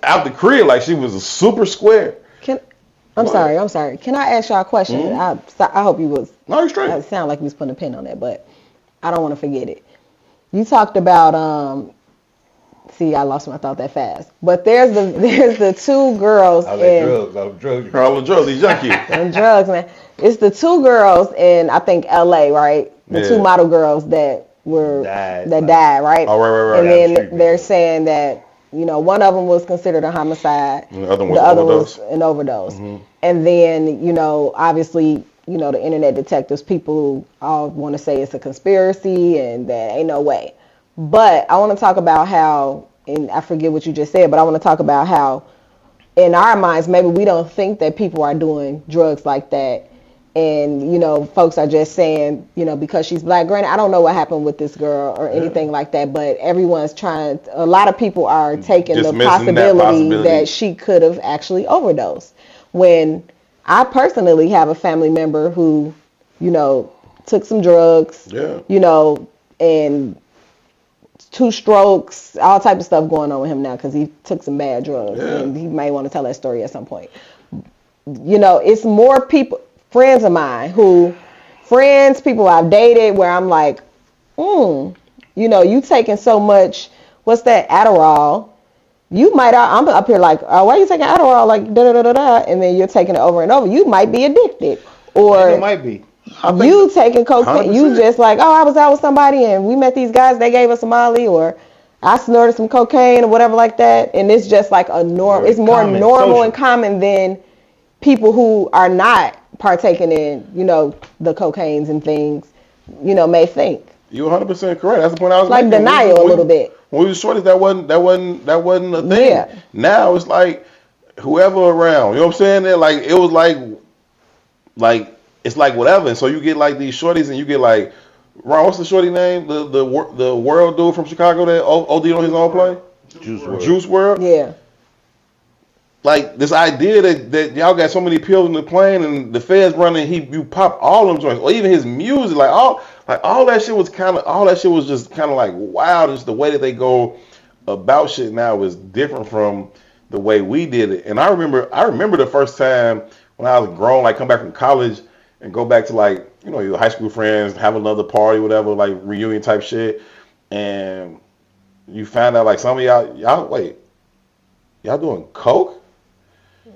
out the crib, like she was a super square. I'm sorry. Can I ask y'all a question? Mm-hmm. I hope you was. No, you're straight. It sounded like you was putting a pin on that, but I don't want to forget it. You talked about see, I lost my thought that fast. But there's the two girls All in drugs. All the drugs, these junkies. and drugs, man. It's the two girls in I think LA, right? The two model girls that died, right? Oh, right. And then they're saying that, you know, one of them was considered a homicide. And the other was an overdose. Mm-hmm. And then, you know, obviously, you know, the internet detectives, people all want to say it's a conspiracy and that ain't no way. But I want to talk about how, and I forget what you just said, but I want to talk about how in our minds, maybe we don't think that people are doing drugs like that. And, you know, folks are just saying, you know, because she's black. Granted, I don't know what happened with this girl or anything like that, but everyone's a lot of people are taking the possibility that she could have actually overdosed. When I personally have a family member who, you know, took some drugs, you know, and 2 strokes, all type of stuff going on with him now because he took some bad drugs. And he may want to tell that story at some point. You know, it's more people, friends of mine people I've dated where I'm like, you know, you taking so much, what's that, Adderall? You might, I'm up here like, why are you taking Adderall? Like, da-da-da-da-da, and then you're taking it over and over. You might be addicted. Or it might be. You taking cocaine, 100%. you just like, I was out with somebody and we met these guys, they gave us a Molly, or I snorted some cocaine or whatever like that. And it's just like a norm. It's more normal and common than people who are not partaking in, you know, the cocaines and things, you know, may think. You're 100% correct. That's the point I was like making. Denial a little bit. When we was shorties, that wasn't a thing. Yeah. Now it's like whoever around. You know what I'm saying? Like it was like it's like whatever. And so you get like these shorties, and you get like Ron. What's the shorty name? The world dude from Chicago that OD on his own play. Juice WRLD. Yeah. Like this idea that y'all got so many pills in the plane and the feds running, you pop all them joints, or even his music, all that shit was just kind of like wow. Just the way that they go about shit now is different from the way we did it. And I remember the first time when I was grown, like come back from college and go back to like, you know, your high school friends, have another party, whatever, like reunion type shit, and you find out like some of y'all doing coke?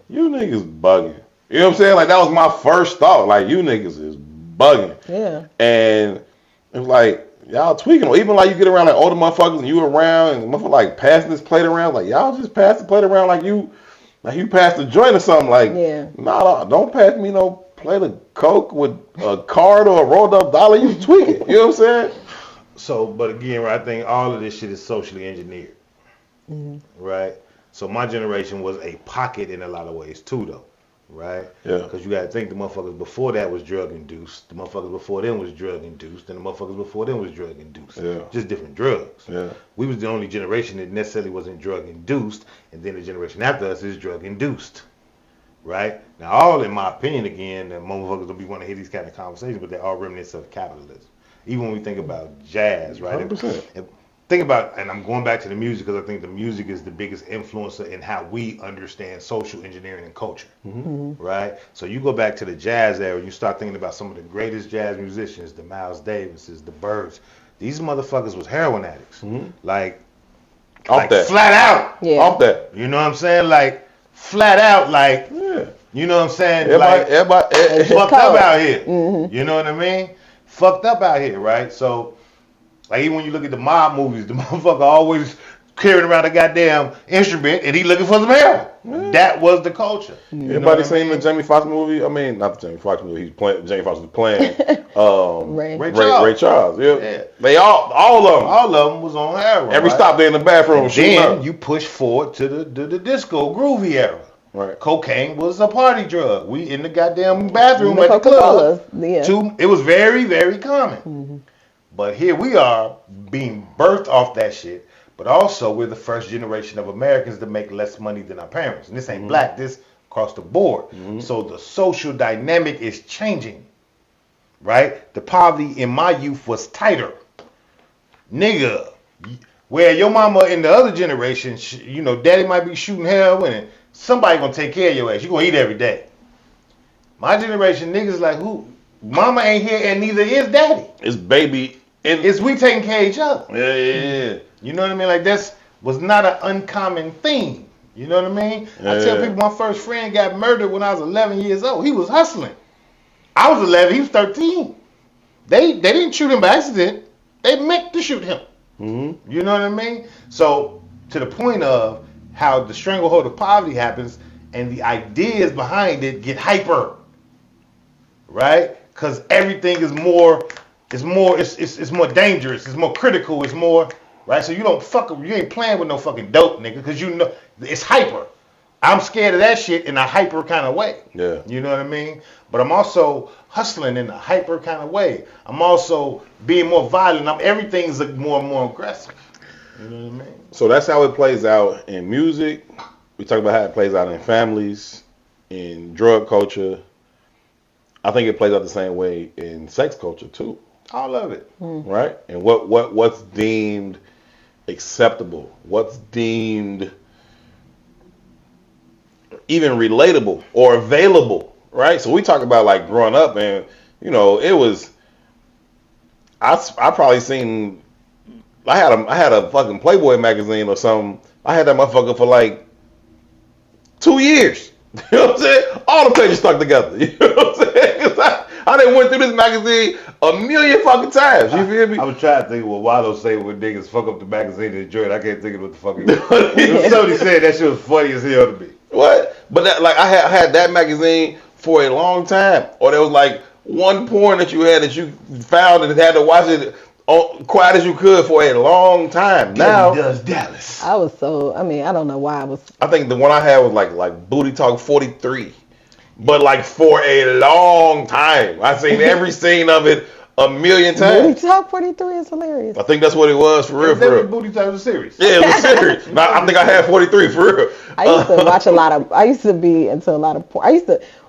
You niggas bugging. You know what I'm saying? Like that was my first thought. Like you niggas is bugging. Yeah. And it was like y'all tweaking. Or even like you get around like older motherfuckers and you around and motherfucker like passing this plate around. Like y'all just pass the plate around like you passed a joint or something. Like nah, don't pass me no plate of coke with a card or a rolled up dollar. You tweaking. You know what I'm saying? So, but again, I think all of this shit is socially engineered. Mm-hmm. Right? So my generation was a pocket in a lot of ways too, though, right? Yeah. Because you got to think the motherfuckers before that was drug induced. The motherfuckers before them was drug induced, and the motherfuckers before them was drug induced. Yeah. Just different drugs. Yeah. We was the only generation that necessarily wasn't drug induced, and then the generation after us is drug induced, right? Now, all in my opinion, again, the motherfuckers don't be want to hear these kind of conversations, but they're all remnants of capitalism. Even when we think about jazz, right? 100%. Think about, and I'm going back to the music because I think the music is the biggest influencer in how we understand social engineering and culture, right? So you go back to the jazz era, you start thinking about some of the greatest jazz musicians, the Miles Davises, the Byrds. These motherfuckers was heroin addicts, like flat out, off that. You know what I'm saying? Like flat out, like you know what I'm saying? Everybody fucked up out here. You know what I mean? Fucked up out here, right? So. Like even when you look at the mob movies, the motherfucker always carrying around a goddamn instrument and he looking for some help. That was the culture. Everybody seen the Jamie Foxx movie? I mean, not the Jamie Foxx movie. Jamie Foxx was playing Ray Charles. Yeah. They all of them was on heroin. Every stop they in the bathroom. Then you push forward to the disco groovy era. Right. Cocaine was a party drug. We in the goddamn bathroom The at the club. Coca-Cola, yeah. It was very, very common. But here we are being birthed off that shit. But also, we're the first generation of Americans to make less money than our parents. And this ain't black, this across the board. So the social dynamic is changing, right? The poverty in my youth was tighter. Nigga, where your mama in the other generation, you know, daddy might be shooting heroin and somebody gonna take care of your ass. You gonna eat every day. My generation, niggas like, who? Mama ain't here and neither is daddy. It's baby. It's we taking care of each other. Yeah. You know what I mean? Like, that was not an uncommon thing. You know what I mean? I tell people my first friend got murdered when I was 11 years old. He was hustling. I was 11. He was 13. They didn't shoot him by accident. They meant to shoot him. You know what I mean? So, to the point of how the stranglehold of poverty happens and the ideas behind it get hyper. Right? Because everything is more, it's more dangerous. It's more critical. It's more... Right, so you ain't playing with no fucking dope, nigga, because you know it's hyper. I'm scared of that shit in a hyper kind of way. Yeah. You know what I mean? But I'm also hustling in a hyper kind of way. I'm also being more violent. Everything's more and more aggressive. You know what I mean? So that's how it plays out in music. We talk about how it plays out in families, in drug culture. I think it plays out the same way in sex culture too. All of it. Right? And what's deemed acceptable, what's deemed even relatable or available, right? So we talk about like growing up, and you know, it was I probably seen I had a fucking Playboy magazine or something. I had that motherfucker for like 2 years. You know what I'm saying? All the pages stuck together. You know what I'm saying? 'Cause I done went through this magazine a million fucking times. You feel me? I was trying to think of what Waldo say when niggas fuck up the magazine and enjoy it. I can't think of what the fuck it was. Somebody said that shit was funny as hell to me. What? But that, like, I had that magazine for a long time. Or there was like one porn that you had that you found and had to watch it quiet as you could for a long time. Now does Dallas. I don't know why I was. I think the one I had was like Booty Talk 43. But like for a long time. I've seen every scene of it a million times. Booty Talk 43 is hilarious. I think that's what it was for real. For real. Booty Talk was a series. Yeah, it was a series. I think I had 43 for real. I used to be into a lot of porn.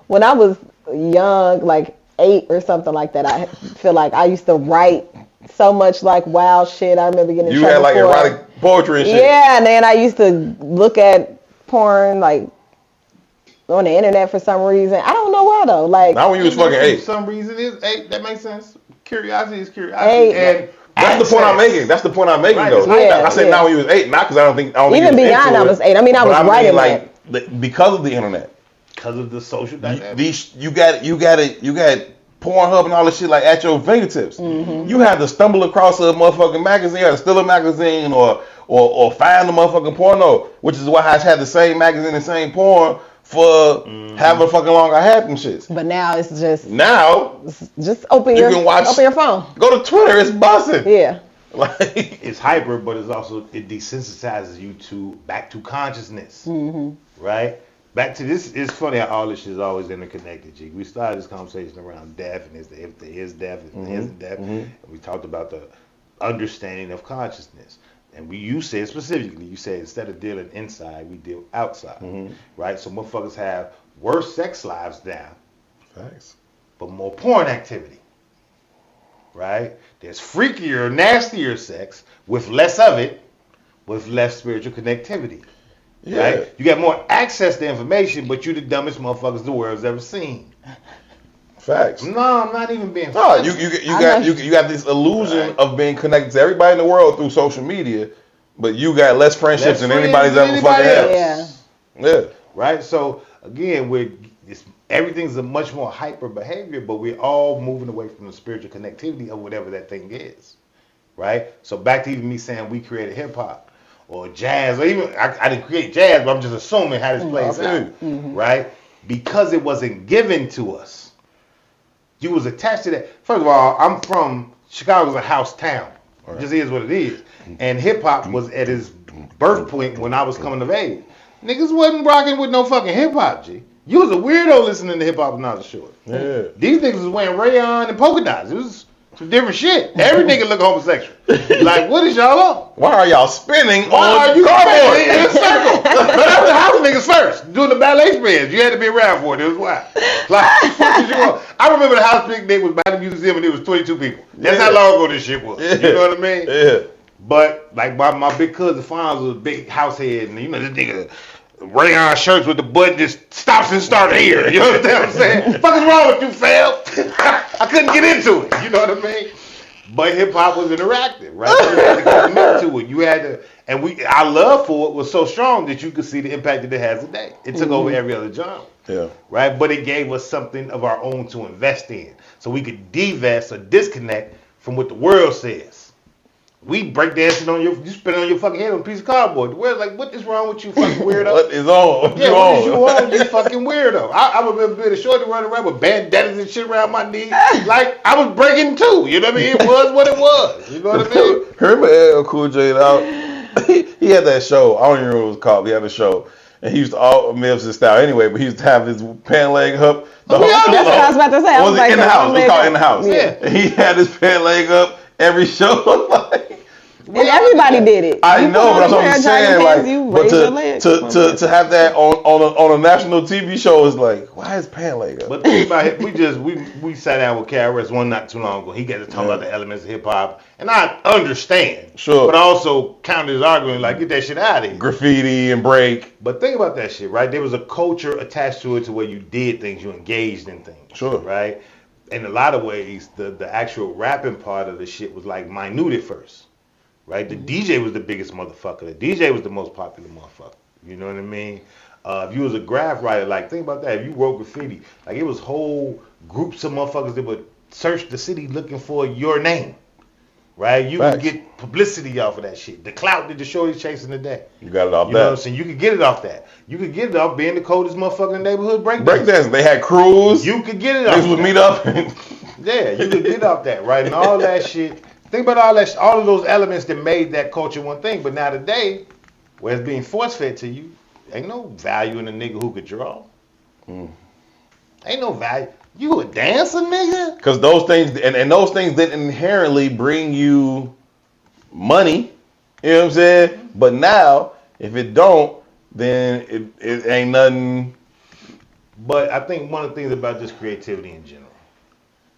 When I was young, like 8 or something like that, I feel like I used to write so much like wild shit. I remember getting in trouble. You had like erotic poetry and shit. Yeah, and then I used to look at porn like on the internet for some reason. I don't know why though. Like, now when you was fucking 8. For some reason it's 8. That makes sense. Curiosity is curiosity. And that's the point I'm making. That's the point I'm making, though. Yeah, I said now when you was 8, not because I don't think even beyond I was 8. I mean, I was writing like because of the internet, because of the social dynamic. You got Pornhub and all this shit like at your fingertips. You had to stumble across a motherfucking magazine, or steal a magazine, or find a motherfucking porno, which is why I had the same magazine and same porn for however fucking long I had them shits. But now it's just you open your phone. Go to Twitter, it's buzzing. Yeah. Like, it's hyper, but it desensitizes you back to consciousness. Right? Back to this. It's funny how all this shit is always interconnected, G. We started this conversation around death, and if there is death, if there isn't death, and we talked about the understanding of consciousness. And you said specifically, instead of dealing inside, we deal outside, right? So motherfuckers have worse sex lives now, thanks, but more porn activity, right? There's freakier, nastier sex with less of it, with less spiritual connectivity, right? You got more access to information, but you the dumbest motherfuckers the world's ever seen. Facts. No, I'm not even being. No, you got this illusion of being connected to everybody in the world through social media, but you got less friendships than anybody's ever fucking had. Yeah. Right. So again, everything's a much more hyper behavior, but we're all moving away from the spiritual connectivity of whatever that thing is. Right. So back to even me saying we created hip hop or jazz, or even I didn't create jazz, but I'm just assuming how this plays out. Right. Because it wasn't given to us. You was attached to that. First of all, I'm from Chicago's a house town. It just is what it is. And hip hop was at its birth point when I was coming of age. Niggas wasn't rocking with no fucking hip hop, G. You was a weirdo listening to hip hop when I was short. Yeah. These niggas was wearing rayon and polka dots. It was some different shit. Every nigga look homosexual. Like, what is y'all on? Why are y'all spinning Why on are you cardboard? spinning in a circle? But that was the house niggas first. Doing the ballet spins. You had to be around for it. It was wild. Like, fuck did you want? I remember the house picnic was by the museum and it was 22 people. That's how long ago this shit was. You know what I mean? Yeah. But, like, my big cousin Fonz was a big house head. And, you know, this nigga rayon shirts with the button just stops and starts here. You know what I'm saying? Fuck is wrong with you, fam? I couldn't get into it. You know what I mean? But hip hop was interactive, right? You had to commit to it. You had to, and our love for it was so strong that you could see the impact that it has today. It took over every other genre, right? But it gave us something of our own to invest in, so we could divest or disconnect from what the world says. We break dancing on you spin on your fucking head on a piece of cardboard. The world's like, what is wrong with you, fucking weirdo? What is on? Yeah, what is you on, you fucking weirdo? I remember being a shorty running around with bandanas and shit around my knees. Like, I was breaking too. You know what I mean? It was what it was. You know what I mean? Remember LL Cool J out? He had that show. I don't even remember what it was called. He had a show. And he used to all Memphis style anyway, but he used to have his pant leg up. That's what I was about to say. I was like, in the house. We call it in the house. Yeah. And he had his pant leg up every show. Like, and everybody did it. I know, but that's what I'm saying. Like, but your legs. to have that on a national TV show is like, why is pant leg up? But think about it, we sat down with KRS One not too long ago. He got to talk about the elements of hip hop, and I understand. Sure. But I also counter his argument like, get that shit out of here. Graffiti and break. But think about that shit, right? There was a culture attached to it to where you did things, you engaged in things. Sure. Right? In a lot of ways, the actual rapping part of the shit was like minute at first. Right? The DJ was the biggest motherfucker. The DJ was the most popular motherfucker. You know what I mean? If you was a graph writer, like, think about that. If you wrote graffiti, like, it was whole groups of motherfuckers that would search the city looking for your name. Right? You could get publicity off of that shit. The clout that the shorty's chasing today. You got it off You know what I'm saying? You could get it off that. You could get it off being the coldest motherfucker in the neighborhood breakdancing. They had crews. You could get it off. Niggas would meet up. Yeah, you could get off that, right? And all that shit. Think about all of those elements that made that culture one thing. But now today, where it's being force fed to you, ain't no value in a nigga who could draw. Ain't no value. You a dancer, nigga? Because those things, and those things that inherently bring you money. You know what I'm saying? But now, if it don't, then it ain't nothing. But I think one of the things about just creativity in general,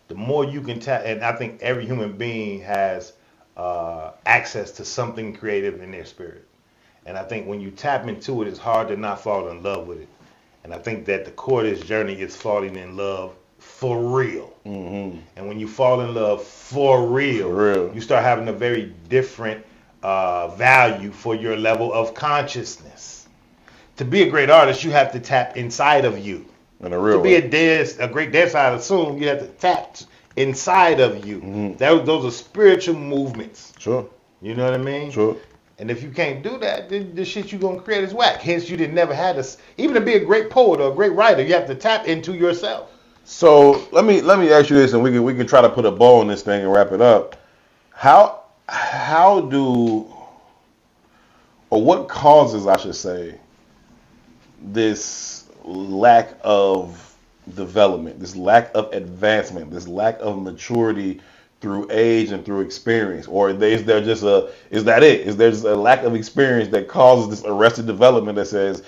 the more you can tap, and I think every human being has access to something creative in their spirit. And I think when you tap into it, it's hard to not fall in love with it. And I think that the core of this journey is falling in love for real. Mm-hmm. And when you fall in love for real, you start having a very different value for your level of consciousness. To be a great artist, you have to tap inside of you. In a real to be a great dancer, I assume you have to tap inside of you. Mm-hmm. Those are spiritual movements. Sure. You know what I mean? Sure. And if you can't do that, then the shit you're going to create is whack. Hence, you never had this. Even to be a great poet or a great writer, you have to tap into yourself. So let me ask you this, and we can try to put a bow on this thing and wrap it up. How do, or what causes, I should say, this lack of development, this lack of advancement, this lack of maturity through age and through experience? Or is there just is there just a lack of experience that causes this arrested development that says,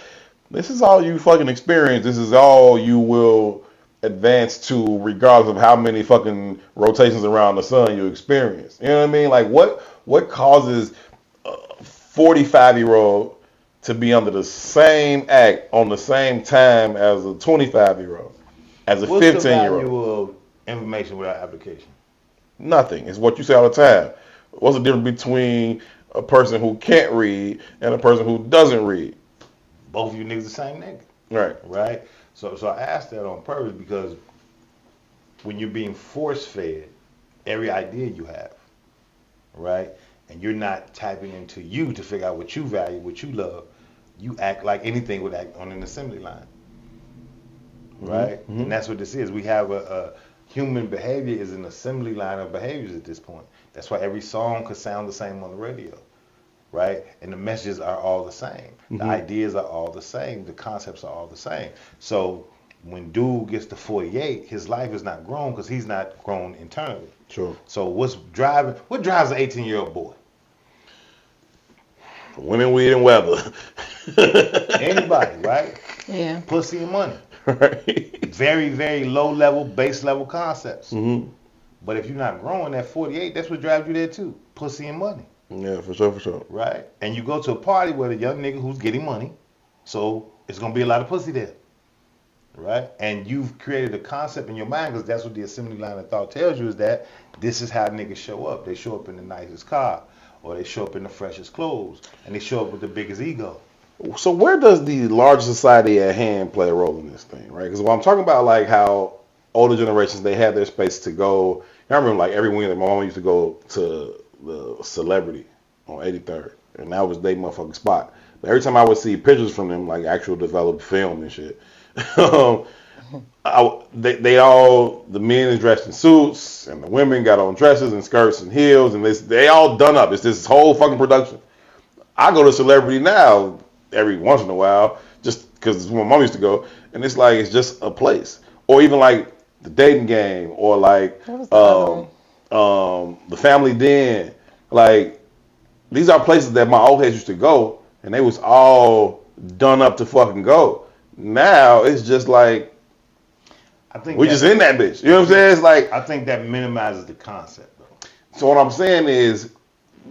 this is all you fucking experience, this is all you will advance to regardless of how many fucking rotations around the sun you experience? You know what I mean? Like, what causes a 45-year-old to be under the same act on the same time as a 25-year-old, as a 15-year-old? What's the value of information without application? Nothing. It's what you say all the time. What's the difference between a person who can't read and a person who doesn't read? Both of you niggas the same nigga. Right. Right? So I asked that on purpose because when you're being force-fed every idea you have, right, and you're not tapping into you to figure out what you value, what you love, you act like anything would act on an assembly line, right? Mm-hmm. And that's what this is. We have a human behavior is an assembly line of behaviors at this point. That's why every song could sound the same on the radio. right? And the messages are all the same. The ideas are all the same. The concepts are all the same. So when dude gets to 48, his life is not grown because he's not grown internally. True. So what drives an 18-year-old boy? Women, weed, and weather. Anybody, right? Yeah. Pussy and money. Right. Very, very low level, base level concepts. Mm-hmm. But if you're not growing at 48, that's what drives you there too. Pussy and money. Yeah, for sure. Right? And you go to a party with a young nigga who's getting money, so it's gonna be a lot of pussy there. Right? And you've created a concept in your mind because that's what the assembly line of thought tells you is that this is how niggas show up. They show up in the nicest car, or they show up in the freshest clothes, and they show up with the biggest ego. So where does the larger society at hand play a role in this thing, right? Because when I'm talking about like how older generations, they had their space to go. I remember like every weekend my mom used to go to the Celebrity on 83rd, and that was their motherfucking spot. But every time I would see pictures from them, like actual developed film and shit, they all, the men is dressed in suits, and the women got on dresses and skirts and heels, and they all done up. It's this whole fucking production. I go to Celebrity now every once in a while, just because it's where my mom used to go, and it's like it's just a place. Or even like the Dating Game, or like the Family Den. Like these are places that my old heads used to go, and they was all done up to fucking go. Now it's just like we're just in that bitch. You know what I'm saying? It's like I think that minimizes the concept though. So what I'm saying is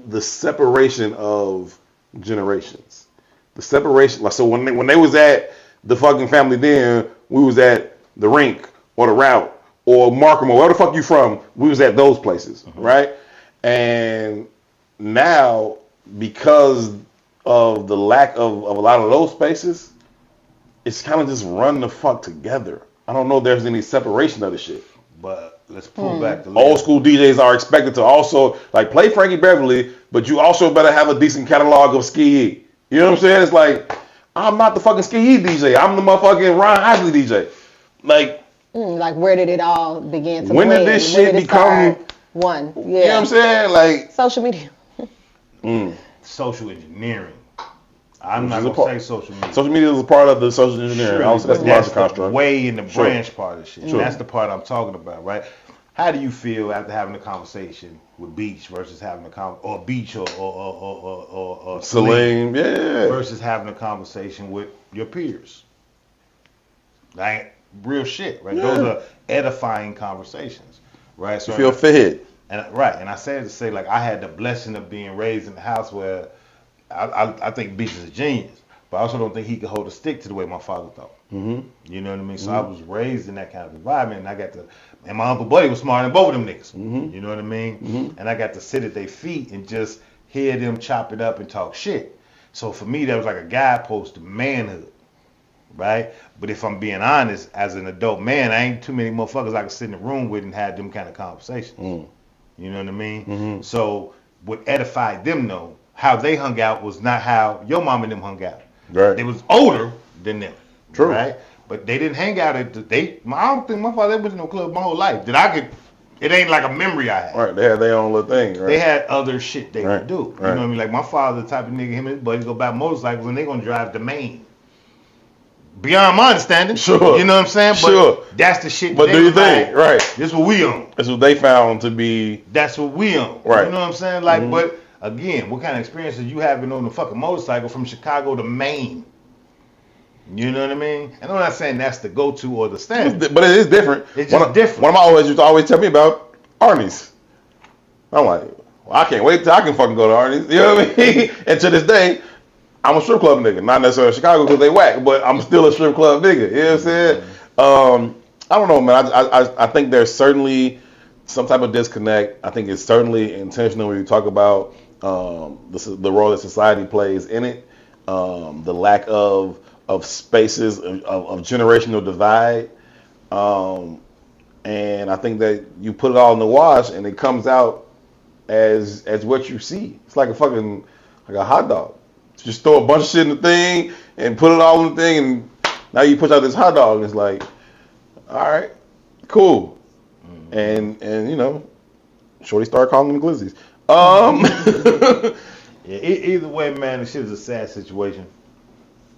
the separation of generations. The separation, like, so when they was at the fucking Family Den, we was at the Rink or the Route or Markham or where the fuck you from, we was at those places, right? And now, because of the lack of a lot of those spaces, it's kind of just run the fuck together. I don't know if there's any separation of the shit. But let's pull back the old school DJs are expected to also like play Frankie Beverly, but you also better have a decent catalog of Ski. You know what I'm saying? It's like I'm not the fucking Ski DJ. I'm the motherfucking Ron Isley DJ. Like, where did it all begin to when did this shit become one? Yeah. You know what I'm saying? Like social media. Social engineering. I'm not gonna say social media. Social media is a part of the social engineering. Sure, Also, that's the larger construct. Way in the branch part of shit. Sure. And that's the part I'm talking about, right? How do you feel after having a conversation with Beach versus having or Beach or Salim, versus having a conversation with your peers? Like real shit, right? Yeah. Those are edifying conversations, right? So you feel fed. And I said to say like I had the blessing of being raised in a house where I think Beach is a genius, but I also don't think he could hold a stick to the way my father thought. Mm-hmm. You know what I mean? So I was raised in that kind of environment, and and my Uncle Buddy was smarter than both of them niggas. You know what I mean? And I got to sit at their feet and just hear them chop it up and talk shit. So for me, that was like a guidepost to manhood, right? But if I'm being honest, as an adult man, I ain't too many motherfuckers I can sit in the room with and have them kind of conversations. You know what I mean? So what edified them though, how they hung out was not how your mom and them hung out. Right. They was older than them. True. Right? But they didn't hang out at I don't think my father ever went to no club my whole life. It ain't like a memory I had. Right, they had their own little thing, right? They had other shit they would do. You Right. know what I mean? Like my father, the type of nigga, him and his buddies go buy motorcycles and they gonna drive the Maine. Beyond my understanding. Sure. You know what I'm saying? But sure. That's the shit But do you think? Right. This what we own. That's what they found to be. That's what we own. Right. You know what I'm saying? Like, but again, what kind of experiences you having on the fucking motorcycle from Chicago to Maine? You know what I mean? And I'm not saying that's the go-to or the standard. But it is different. It's just different. One of my always used to always tell me about Arnie's. I'm like, well, I can't wait till I can fucking go to Arnie's. You know what I mean? And to this day, I'm a strip club nigga. Not necessarily Chicago because they whack, but I'm still a strip club nigga. You know what I'm saying? I don't know, man. I think there's certainly some type of disconnect. I think it's certainly intentional when you talk about the role that society plays in it, the lack of spaces of generational divide, and I think that you put it all in the wash and it comes out as what you see. It's like a hot dog. Just throw a bunch of shit in the thing and put it all in the thing, and now you push out this hot dog and it's like, all right, cool. And you know, Shorty started calling them glizzies. Yeah, either way, man, the shit is a sad situation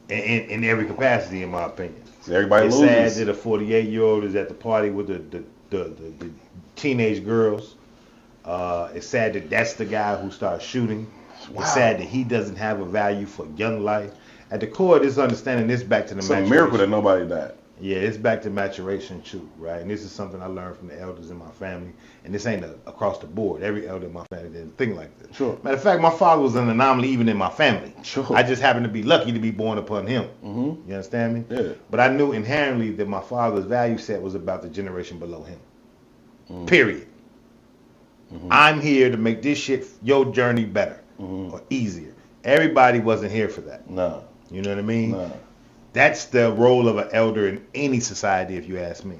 in every capacity, in my opinion. See, everybody It's loses. sad that a 48-year-old is at the party with the teenage girls. It's sad that that's the guy who starts shooting. Wow. It's sad that he doesn't have a value for young life. At the core of this understanding, this back to the It's a maturation. miracle that nobody died. Yeah, it's back to maturation too, right? And this is something I learned from the elders in my family. And this ain't across the board. Every elder in my family didn't think like this. Sure. Matter of fact, my father was an anomaly even in my family. Sure. I just happened to be lucky to be born upon him. Mm-hmm. You understand me? Yeah. But I knew inherently that my father's value set was about the generation below him. Period. I'm here to make this shit, your journey better or easier. Everybody wasn't here for that. No. You know what I mean? No. That's the role of an elder in any society, if you ask me.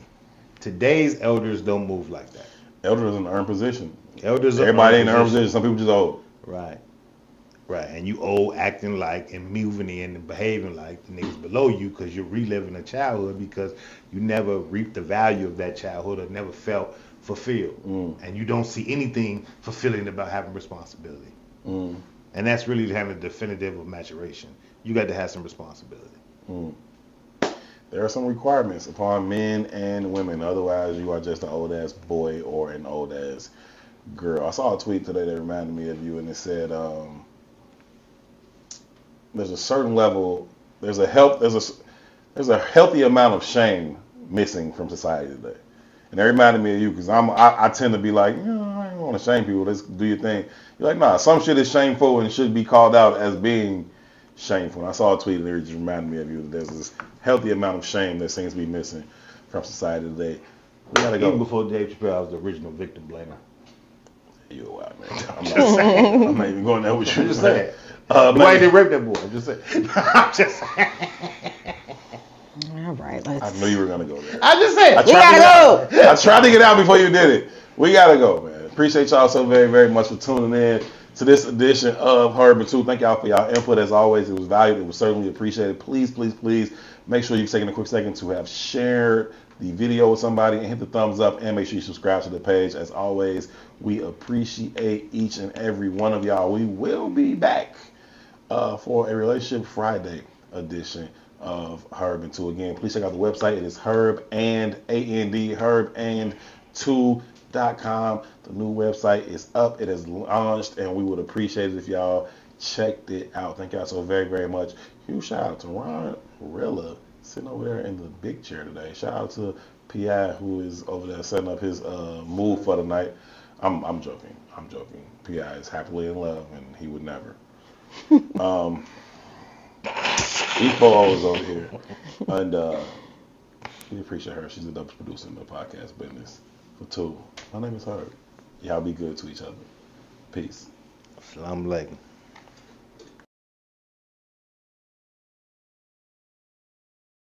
Today's elders don't move like that. Elders in an earned position. Elders are Everybody in an earned position. Some people just old. Right. Right. And you old acting like and moving in and behaving like the niggas below you because you're reliving a childhood because you never reaped the value of that childhood or never felt fulfilled. And you don't see anything fulfilling about having responsibility. And that's really having a definitive of maturation. You got to have some responsibility. There are some requirements upon men and women. Otherwise, you are just an old ass boy or an old ass girl. I saw a tweet today that reminded me of you, and it said, "There's a certain level. There's a healthy amount of shame missing from society today." And that reminded me of you because I tend to be like, I don't want to shame people. Let's do your thing. You're like, nah, some shit is shameful and should be called out as being shameful. And I saw a tweet and it just reminded me of you. There's this healthy amount of shame that seems to be missing from society today. We gotta go. Even before Dave Chappelle was the original victim blamer. You a wild man. I'm not saying. I'm not even going there with you. I'm just saying. Why didn't rape that boy? I'm just saying. I'm just saying. All right, I knew you were gonna go there. I'm just saying. We gotta go. I tried to get out before you did it. We gotta go, man. Appreciate y'all so very, very much for tuning in to this edition of Herb and 2. Thank y'all for y'all input. As always, it was valued. It was certainly appreciated. Please, please, please make sure you've taken a quick second to have shared the video with somebody and hit the thumbs up and make sure you subscribe to the page. As always, we appreciate each and every one of y'all. We will be back for a Relationship Friday edition of Herb and 2. Again, please check out the website. It is Herb and A-N-D, herband2.com. The new website is up. It is launched, and we would appreciate it if y'all checked it out. Thank y'all so very, very much. Huge shout out to Ron Rilla sitting over there in the big chair today. Shout out to P.I. who is over there setting up his move for the night. I'm joking. P.I. is happily in love, and he would never. E4 is over here, and we appreciate her. She's the dopest producer in the podcast business. For 2, my name is Herb. Y'all be good to each other. Peace. Assalamu alaikum.